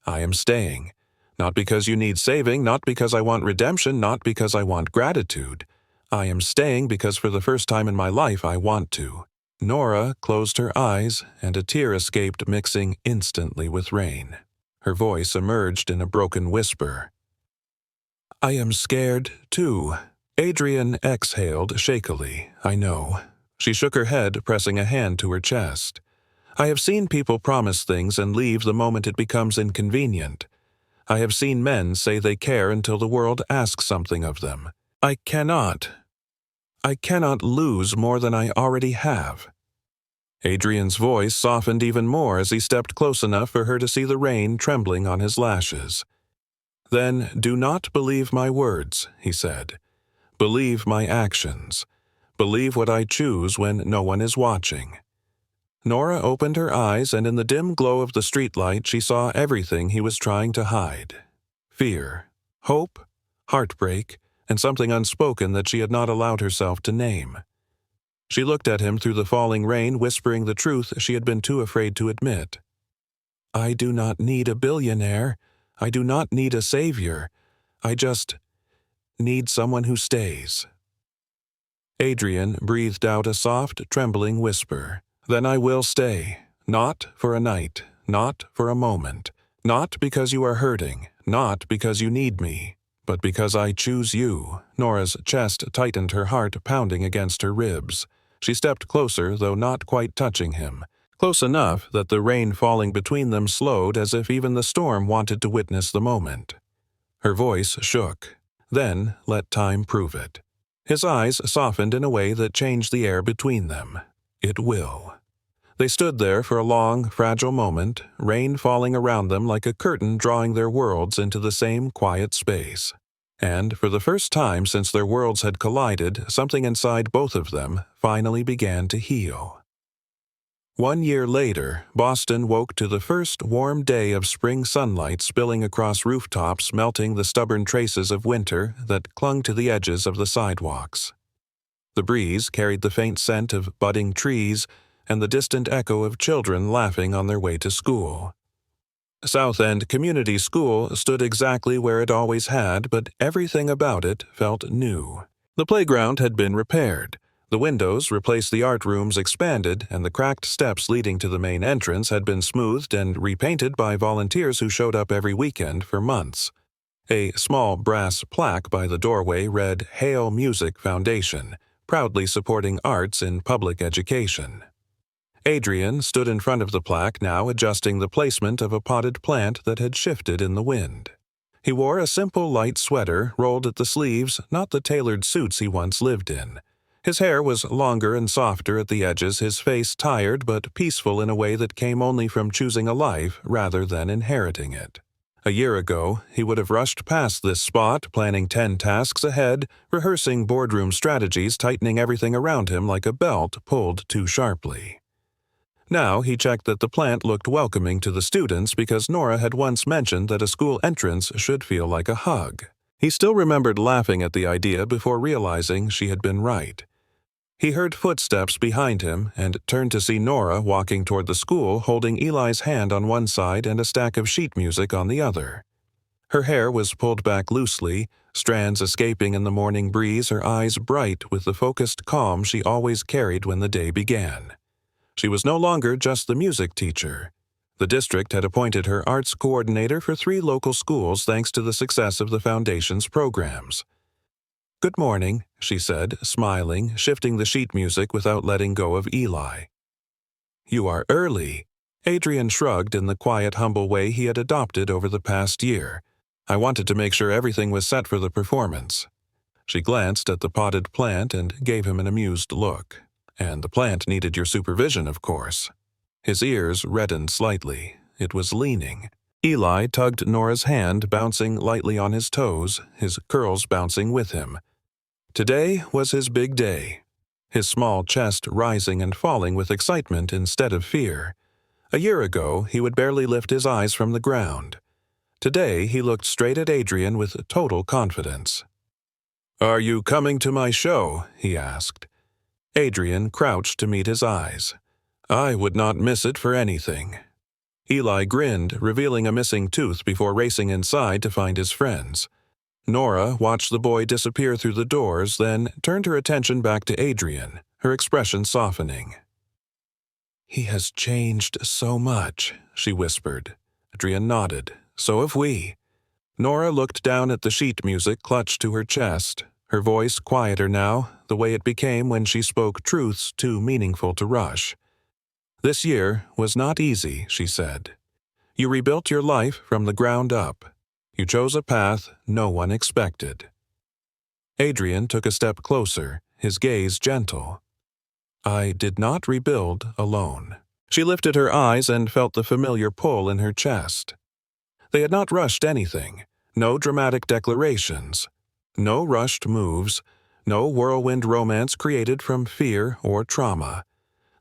I am staying. Not because you need saving, not because I want redemption, not because I want gratitude. I am staying because for the first time in my life I want to." Nora closed her eyes, and a tear escaped, mixing instantly with rain. Her voice emerged in a broken whisper. "I am scared, too." Adrian exhaled shakily. I know. She shook her head, pressing a hand to her chest. I have seen people promise things and leave the moment it becomes inconvenient. I have seen men say they care until the world asks something of them. I cannot lose more than I already have. Adrian's voice softened even more as he stepped close enough for her to see the rain trembling on his lashes. Then do not believe my words, he said. Believe my actions. Believe what I choose when no one is watching. Nora opened her eyes, and in the dim glow of the streetlight she saw everything he was trying to hide. Fear, hope, heartbreak, and something unspoken that she had not allowed herself to name. She looked at him through the falling rain, whispering the truth she had been too afraid to admit. I do not need a billionaire. I do not need a savior. I just need someone who stays. Adrian breathed out a soft, trembling whisper. Then I will stay. Not for a night. Not for a moment. Not because you are hurting. Not because you need me. But because I choose you. Nora's chest tightened, her heart pounding against her ribs. She stepped closer, though not quite touching him. Close enough that the rain falling between them slowed, as if even the storm wanted to witness the moment. Her voice shook. Then let time prove it. His eyes softened in a way that changed the air between them. It will. They stood there for a long, fragile moment, rain falling around them like a curtain drawing their worlds into the same quiet space. And for the first time since their worlds had collided, something inside both of them finally began to heal. 1 year later, Boston woke to the first warm day of spring sunlight spilling across rooftops, melting the stubborn traces of winter that clung to the edges of the sidewalks. The breeze carried the faint scent of budding trees and the distant echo of children laughing on their way to school. South End Community School stood exactly where it always had, but everything about it felt new. The playground had been repaired. The windows replaced, the art rooms expanded, and the cracked steps leading to the main entrance had been smoothed and repainted by volunteers who showed up every weekend for months. A small brass plaque by the doorway read Hail Music Foundation, proudly supporting arts in public education. Adrian stood in front of the plaque now, adjusting the placement of a potted plant that had shifted in the wind. He wore a simple light sweater, rolled at the sleeves, not the tailored suits he once lived in. His hair was longer and softer at the edges, his face tired but peaceful in a way that came only from choosing a life rather than inheriting it. A year ago, he would have rushed past this spot, planning 10 tasks ahead, rehearsing boardroom strategies, tightening everything around him like a belt pulled too sharply. Now he checked that the plant looked welcoming to the students because Nora had once mentioned that a school entrance should feel like a hug. He still remembered laughing at the idea before realizing she had been right. He heard footsteps behind him and turned to see Nora walking toward the school, holding Eli's hand on one side and a stack of sheet music on the other. Her hair was pulled back loosely, strands escaping in the morning breeze, her eyes bright with the focused calm she always carried when the day began. She was no longer just the music teacher. The district had appointed her arts coordinator for 3 local schools thanks to the success of the foundation's programs. Good morning, she said, smiling, shifting the sheet music without letting go of Eli. You are early. Adrian shrugged in the quiet, humble way he had adopted over the past year. I wanted to make sure everything was set for the performance. She glanced at the potted plant and gave him an amused look. And the plant needed your supervision, of course. His ears reddened slightly. It was leaning. Eli tugged Nora's hand, bouncing lightly on his toes, his curls bouncing with him. Today was his big day, his small chest rising and falling with excitement instead of fear. A year ago, he would barely lift his eyes from the ground. Today, he looked straight at Adrian with total confidence. Are you coming to my show? He asked. Adrian crouched to meet his eyes. I would not miss it for anything. Eli grinned, revealing a missing tooth before racing inside to find his friends. Nora watched the boy disappear through the doors, then turned her attention back to Adrian, her expression softening. He has changed so much, she whispered. Adrian nodded. So have we. Nora looked down at the sheet music clutched to her chest. her voice quieter now, the way it became when she spoke truths too meaningful to rush. "This year was not easy," she said. "You rebuilt your life from the ground up. You chose a path no one expected." Adrian took a step closer, his gaze gentle. "I did not rebuild alone." She lifted her eyes and felt the familiar pull in her chest. They had not rushed anything, no dramatic declarations, no rushed moves, no whirlwind romance created from fear or trauma.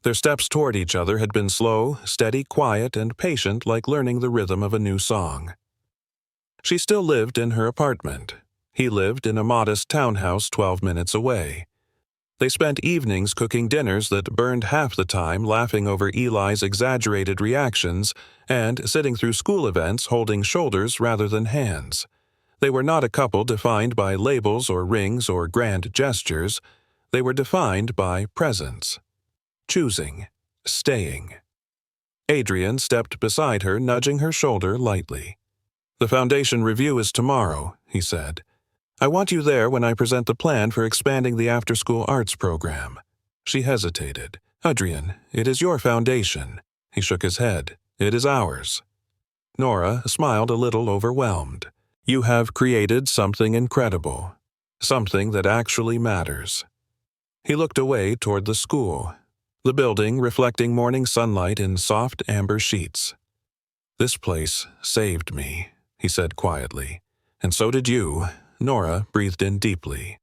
Their steps toward each other had been slow, steady, quiet, and patient, like learning the rhythm of a new song. She still lived in her apartment. He lived in a modest townhouse 12 minutes away. They spent evenings cooking dinners that burned half the time, laughing over Eli's exaggerated reactions, and sitting through school events holding shoulders rather than hands. They were not a couple defined by labels or rings or grand gestures. They were defined by presence. Choosing. Staying. Adrian stepped beside her, nudging her shoulder lightly. "The foundation review is tomorrow," he said. "I want you there when I present the plan for expanding the after-school arts program." She hesitated. "Adrian, it is your foundation." He shook his head. "It is ours." Nora smiled a little overwhelmed. "You have created something incredible. Something that actually matters." He looked away toward the school, the building reflecting morning sunlight in soft amber sheets. "This place saved me," he said quietly. "And so did you." Nora breathed in deeply,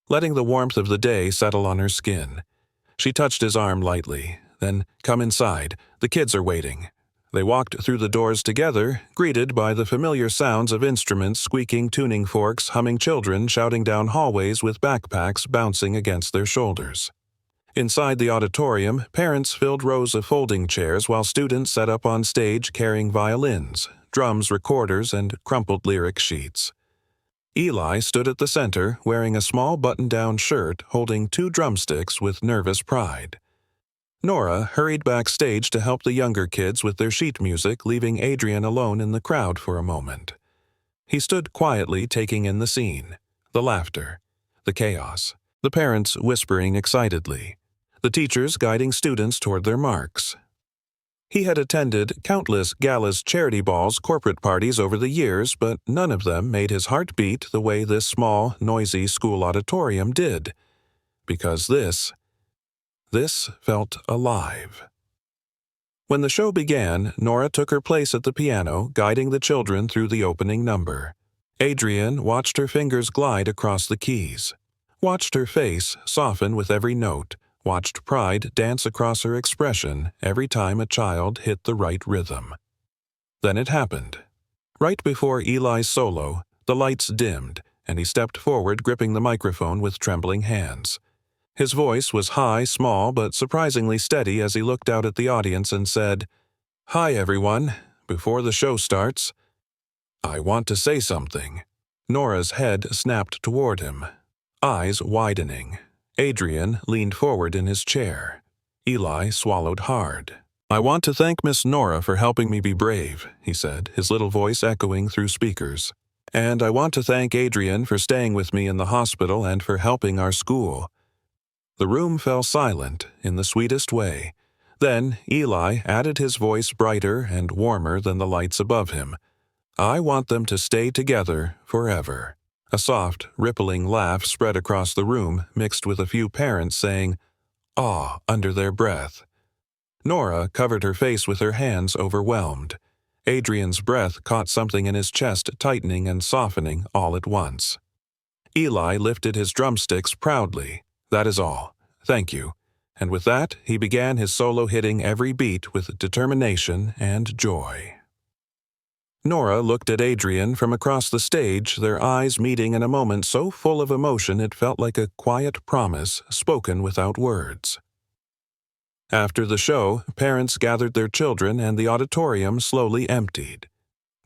letting the warmth of the day settle on her skin. She touched his arm lightly, then, "Come inside. The kids are waiting." They walked through the doors together, greeted by the familiar sounds of instruments squeaking tuning forks, humming children shouting down hallways with backpacks bouncing against their shoulders. Inside the auditorium, parents filled rows of folding chairs while students sat up on stage carrying violins, drums, recorders, and crumpled lyric sheets. Eli stood at the center, wearing a small button-down shirt, holding 2 drumsticks with nervous pride. Nora hurried backstage to help the younger kids with their sheet music, leaving Adrian alone in the crowd for a moment. He stood quietly taking in the scene, the laughter, the chaos, the parents whispering excitedly, the teachers guiding students toward their marks. He had attended countless galas, charity balls, corporate parties over the years, but none of them made his heart beat the way this small, noisy school auditorium did. Because this felt alive. When the show began, Nora took her place at the piano, guiding the children through the opening number. Adrian watched her fingers glide across the keys, watched her face soften with every note, watched pride dance across her expression every time a child hit the right rhythm. Then it happened. Right before Eli's solo, the lights dimmed, and he stepped forward, gripping the microphone with trembling hands. His voice was high, small, but surprisingly steady as he looked out at the audience and said, "Hi, everyone. Before the show starts, I want to say something." Nora's head snapped toward him, eyes widening. Adrian leaned forward in his chair. Eli swallowed hard. "I want to thank Miss Nora for helping me be brave," he said, his little voice echoing through speakers. "And I want to thank Adrian for staying with me in the hospital and for helping our school." The room fell silent in the sweetest way. Then Eli added, his voice brighter and warmer than the lights above him. "I want them to stay together forever." A soft, rippling laugh spread across the room, mixed with a few parents saying, "Aw," under their breath. Nora covered her face with her hands, overwhelmed. Adrian's breath caught something in his chest, tightening and softening all at once. Eli lifted his drumsticks proudly. "That is all. Thank you." And with that, he began his solo, hitting every beat with determination and joy. Nora looked at Adrian from across the stage, their eyes meeting in a moment so full of emotion it felt like a quiet promise spoken without words. After the show, parents gathered their children and the auditorium slowly emptied.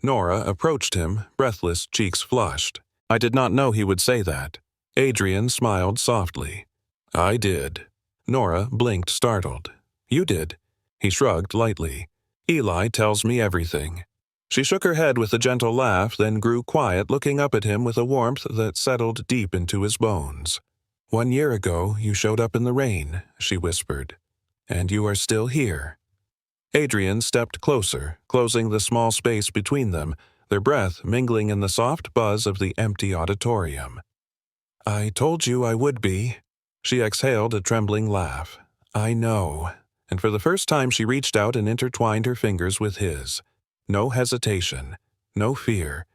Nora approached him, breathless, cheeks flushed. "I did not know he would say that." Adrian smiled softly. "I did." Nora blinked, startled. "You did?" He shrugged lightly. "Eli tells me everything." She shook her head with a gentle laugh, then grew quiet, looking up at him with a warmth that settled deep into his bones. "1 year ago, you showed up in the rain," she whispered. "And you are still here." Adrian stepped closer, closing the small space between them, their breath mingling in the soft buzz of the empty auditorium. "I told you I would be." She exhaled a trembling laugh. "I know." And for the first time she reached out and intertwined her fingers with his. No hesitation, no fear,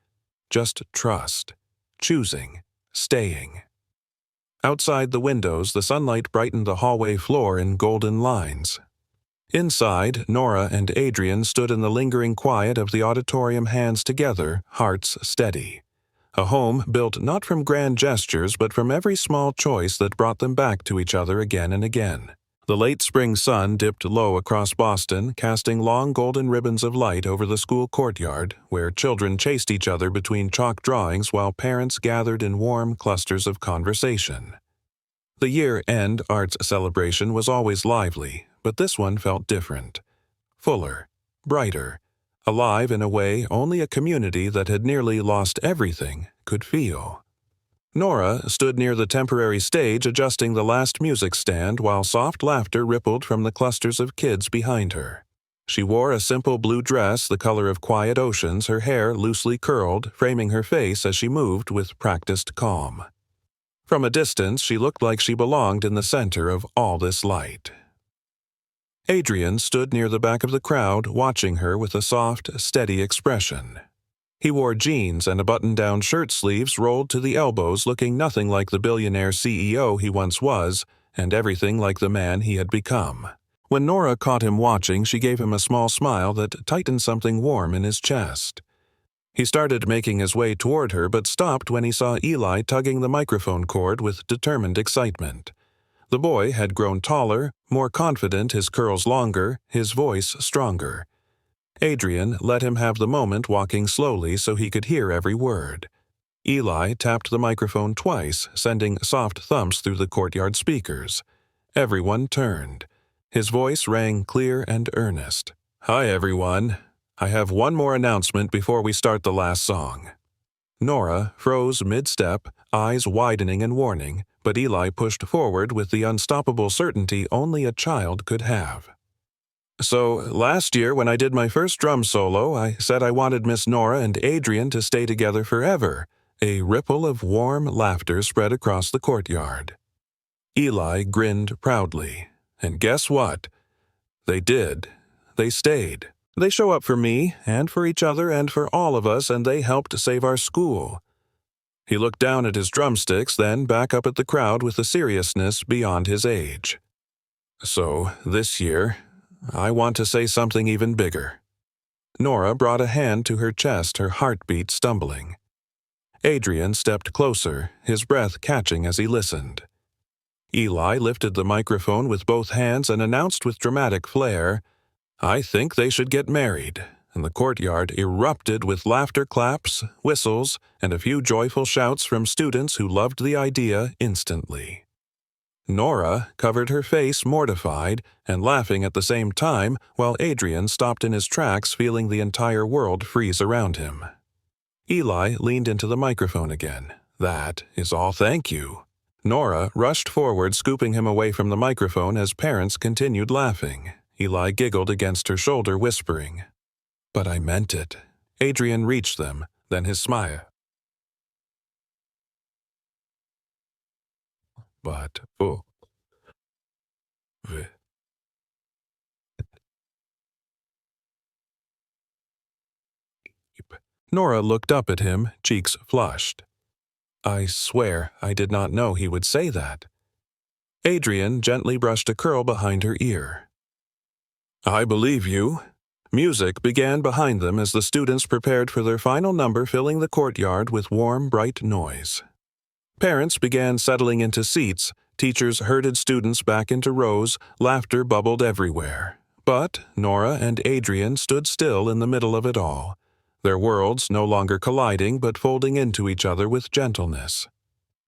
just trust, choosing, staying. Outside the windows, the sunlight brightened the hallway floor in golden lines. Inside, Nora and Adrian stood in the lingering quiet of the auditorium, hands together, hearts steady. A home built not from grand gestures but from every small choice that brought them back to each other again and again. The late spring sun dipped low across Boston, casting long golden ribbons of light over the school courtyard, where children chased each other between chalk drawings while parents gathered in warm clusters of conversation. The year-end arts celebration was always lively, but this one felt different. Fuller, brighter, alive in a way only a community that had nearly lost everything could feel. Nora stood near the temporary stage adjusting the last music stand while soft laughter rippled from the clusters of kids behind her. She wore a simple blue dress the color of quiet oceans, her hair loosely curled, framing her face as she moved with practiced calm. From a distance, she looked like she belonged in the center of all this light. Adrian stood near the back of the crowd, watching her with a soft, steady expression. He wore jeans and a button-down shirt sleeves rolled to the elbows, looking nothing like the billionaire CEO he once was, and everything like the man he had become. When Nora caught him watching, she gave him a small smile that tightened something warm in his chest. He started making his way toward her, but stopped when he saw Eli tugging the microphone cord with determined excitement. The boy had grown taller, more confident, his curls longer, his voice stronger. Adrian let him have the moment, walking slowly so he could hear every word. Eli tapped the microphone twice, sending soft thumps through the courtyard speakers. Everyone turned. His voice rang clear and earnest. "Hi, everyone. I have one more announcement before we start the last song." Nora froze mid-step, eyes widening in warning, but Eli pushed forward with the unstoppable certainty only a child could have. "So, last year when I did my first drum solo, I said I wanted Miss Nora and Adrian to stay together forever." A ripple of warm laughter spread across the courtyard. Eli grinned proudly. And guess what? They did. They stayed. They show up for me, and for each other, and for all of us, and they helped save our school. He looked down at his drumsticks, then back up at the crowd with a seriousness beyond his age. "So, this year, I want to say something even bigger." Nora brought a hand to her chest, her heartbeat stumbling. Adrian stepped closer, his breath catching as he listened. Eli lifted the microphone with both hands and announced with dramatic flair, "I think they should get married," and the courtyard erupted with laughter, claps, whistles, and a few joyful shouts from students who loved the idea instantly. Nora covered her face, mortified, and laughing at the same time, while Adrian stopped in his tracks, feeling the entire world freeze around him. Eli leaned into the microphone again. "That is all, thank you." Nora rushed forward, scooping him away from the microphone as parents continued laughing. Eli giggled against her shoulder, whispering, "But I meant it." Adrian reached them, then his smile. "But, oh, v- Nora looked up at him, cheeks flushed. "I swear I did not know he would say that." Adrian gently brushed a curl behind her ear. "I believe you." Music began behind them as the students prepared for their final number, filling the courtyard with warm, bright noise. Parents began settling into seats, teachers herded students back into rows, laughter bubbled everywhere. But Nora and Adrian stood still in the middle of it all, their worlds no longer colliding but folding into each other with gentleness.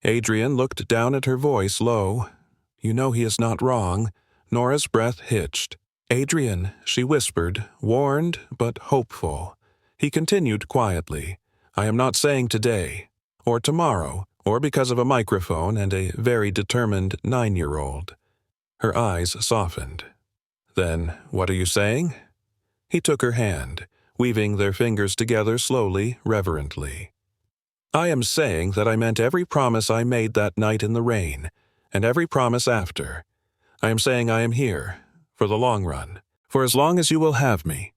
Adrian looked down at her, voice low. "You know he is not wrong." Nora's breath hitched. "Adrian," she whispered, warned but hopeful. He continued quietly, "I am not saying today, or tomorrow, or because of a microphone and a very determined 9-year-old. Her eyes softened. "Then, what are you saying?" He took her hand, weaving their fingers together slowly, reverently. "I am saying that I meant every promise I made that night in the rain, and every promise after. I am saying I am here, for the long run, for as long as you will have me."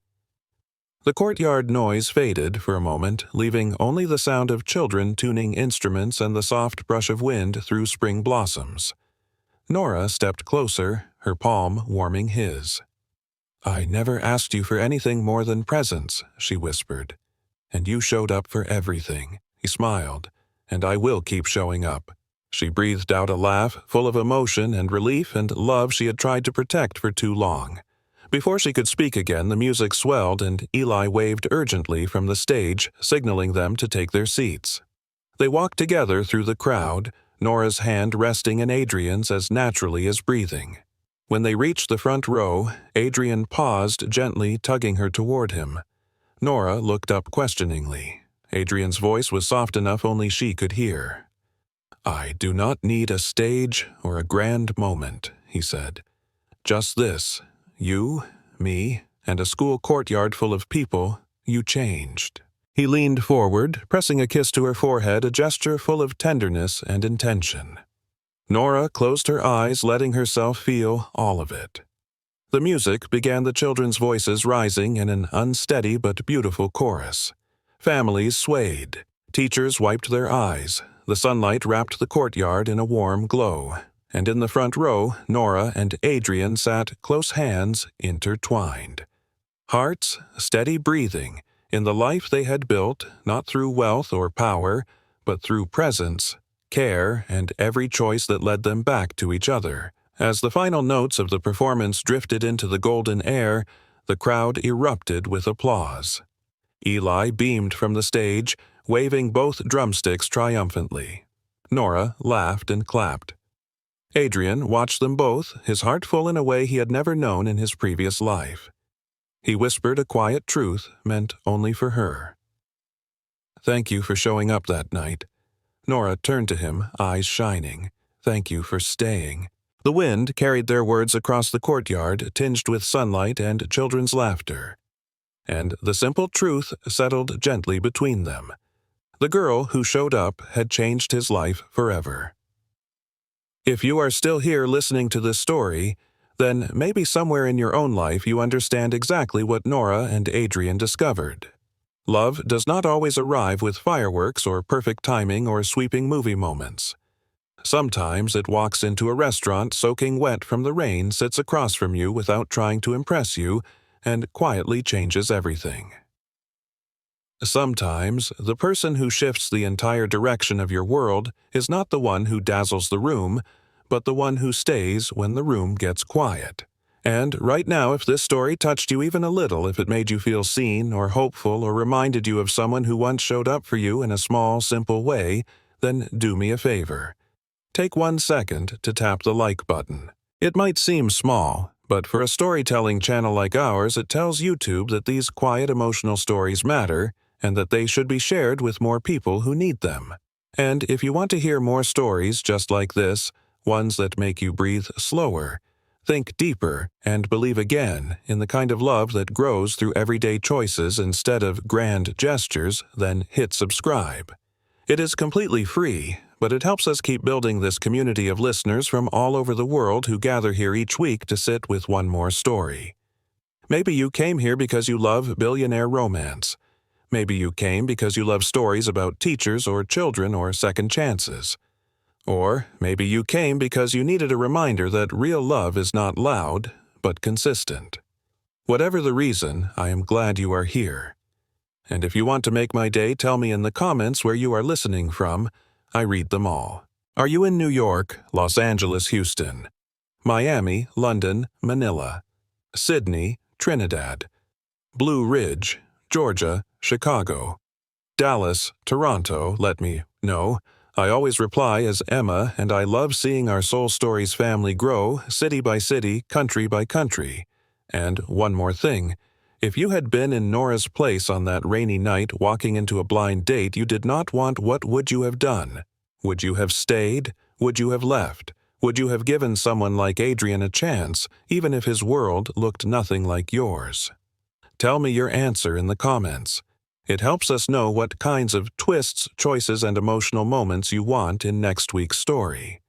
The courtyard noise faded for a moment, leaving only the sound of children tuning instruments and the soft brush of wind through spring blossoms. Nora stepped closer, her palm warming his. "I never asked you for anything more than presents," she whispered. "And you showed up for everything." He smiled. "And I will keep showing up." She breathed out a laugh, full of emotion and relief and love she had tried to protect for too long. Before she could speak again, the music swelled and Eli waved urgently from the stage, signaling them to take their seats. They walked together through the crowd, Nora's hand resting in Adrian's as naturally as breathing. When they reached the front row, Adrian paused, gently tugging her toward him. Nora looked up questioningly. Adrian's voice was soft enough only she could hear. "I do not need a stage or a grand moment," he said. "Just this. You, me, and a school courtyard full of people, you changed." He leaned forward, pressing a kiss to her forehead, a gesture full of tenderness and intention. Nora closed her eyes, letting herself feel all of it. The music began, the children's voices rising in an unsteady but beautiful chorus. Families swayed. Teachers wiped their eyes. The sunlight wrapped the courtyard in a warm glow. And in the front row, Nora and Adrian sat, close hands intertwined. Hearts steady breathing in the life they had built, not through wealth or power, but through presence, care, and every choice that led them back to each other. As the final notes of the performance drifted into the golden air, the crowd erupted with applause. Eli beamed from the stage, waving both drumsticks triumphantly. Nora laughed and clapped. Adrian watched them both, his heart full in a way he had never known in his previous life. He whispered a quiet truth meant only for her. "Thank you for showing up that night." Nora turned to him, eyes shining. "Thank you for staying." The wind carried their words across the courtyard, tinged with sunlight and children's laughter. And the simple truth settled gently between them. The girl who showed up had changed his life forever. If you are still here listening to this story, then maybe somewhere in your own life you understand exactly what Nora and Adrian discovered. Love does not always arrive with fireworks or perfect timing or sweeping movie moments. Sometimes it walks into a restaurant soaking wet from the rain, sits across from you without trying to impress you, and quietly changes everything. Sometimes the person who shifts the entire direction of your world is not the one who dazzles the room, but the one who stays when the room gets quiet. And right now, if this story touched you even a little, if it made you feel seen or hopeful or reminded you of someone who once showed up for you in a small, simple way, then do me a favor. Take 1 second to tap the like button. It might seem small, but for a storytelling channel like ours, it tells YouTube that these quiet emotional stories matter and that they should be shared with more people who need them. And if you want to hear more stories just like this, ones that make you breathe slower, think deeper, and believe again in the kind of love that grows through everyday choices instead of grand gestures, then hit subscribe. It is completely free, but it helps us keep building this community of listeners from all over the world who gather here each week to sit with one more story. Maybe you came here because you love billionaire romance. Maybe you came because you love stories about teachers or children or second chances. Or maybe you came because you needed a reminder that real love is not loud, but consistent. Whatever the reason, I am glad you are here. And if you want to make my day, tell me in the comments where you are listening from. I read them all. Are you in New York, Los Angeles, Houston, Miami, London, Manila, Sydney, Trinidad, Blue Ridge, Georgia, Chicago, Dallas, Toronto? Let me know. I always reply as Emma, and I love seeing our Soul Stories family grow, city by city, country by country. And one more thing. If you had been in Nora's place on that rainy night walking into a blind date you did not want, what would you have done? Would you have stayed? Would you have left? Would you have given someone like Adrian a chance, even if his world looked nothing like yours? Tell me your answer in the comments. It helps us know what kinds of twists, choices, and emotional moments you want in next week's story.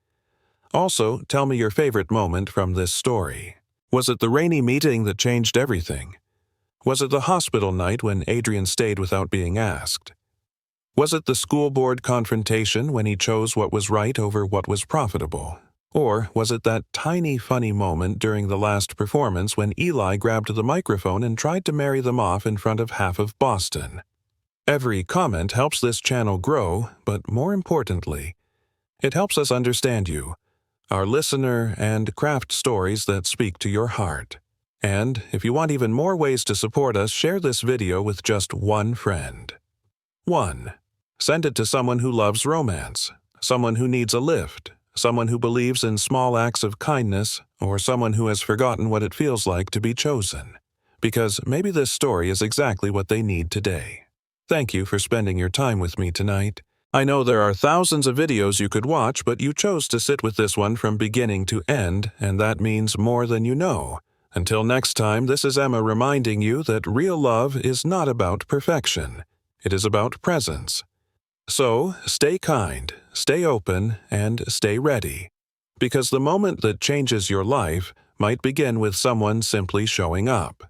Also, tell me your favorite moment from this story. Was it the rainy meeting that changed everything? Was it the hospital night when Adrian stayed without being asked? Was it the school board confrontation when he chose what was right over what was profitable? Or was it that tiny funny moment during the last performance when Eli grabbed the microphone and tried to marry them off in front of half of Boston? Every comment helps this channel grow, but more importantly, it helps us understand you, our listener, and craft stories that speak to your heart. And if you want even more ways to support us, share this video with just one friend. 1. Send it to someone who loves romance, someone who needs a lift, someone who believes in small acts of kindness, or someone who has forgotten what it feels like to be chosen. Because maybe this story is exactly what they need today. Thank you for spending your time with me tonight. I know there are thousands of videos you could watch, but you chose to sit with this one from beginning to end, and that means more than you know. Until next time, this is Emma reminding you that real love is not about perfection. It is about presence. So, stay kind, stay open, and stay ready. Because the moment that changes your life might begin with someone simply showing up.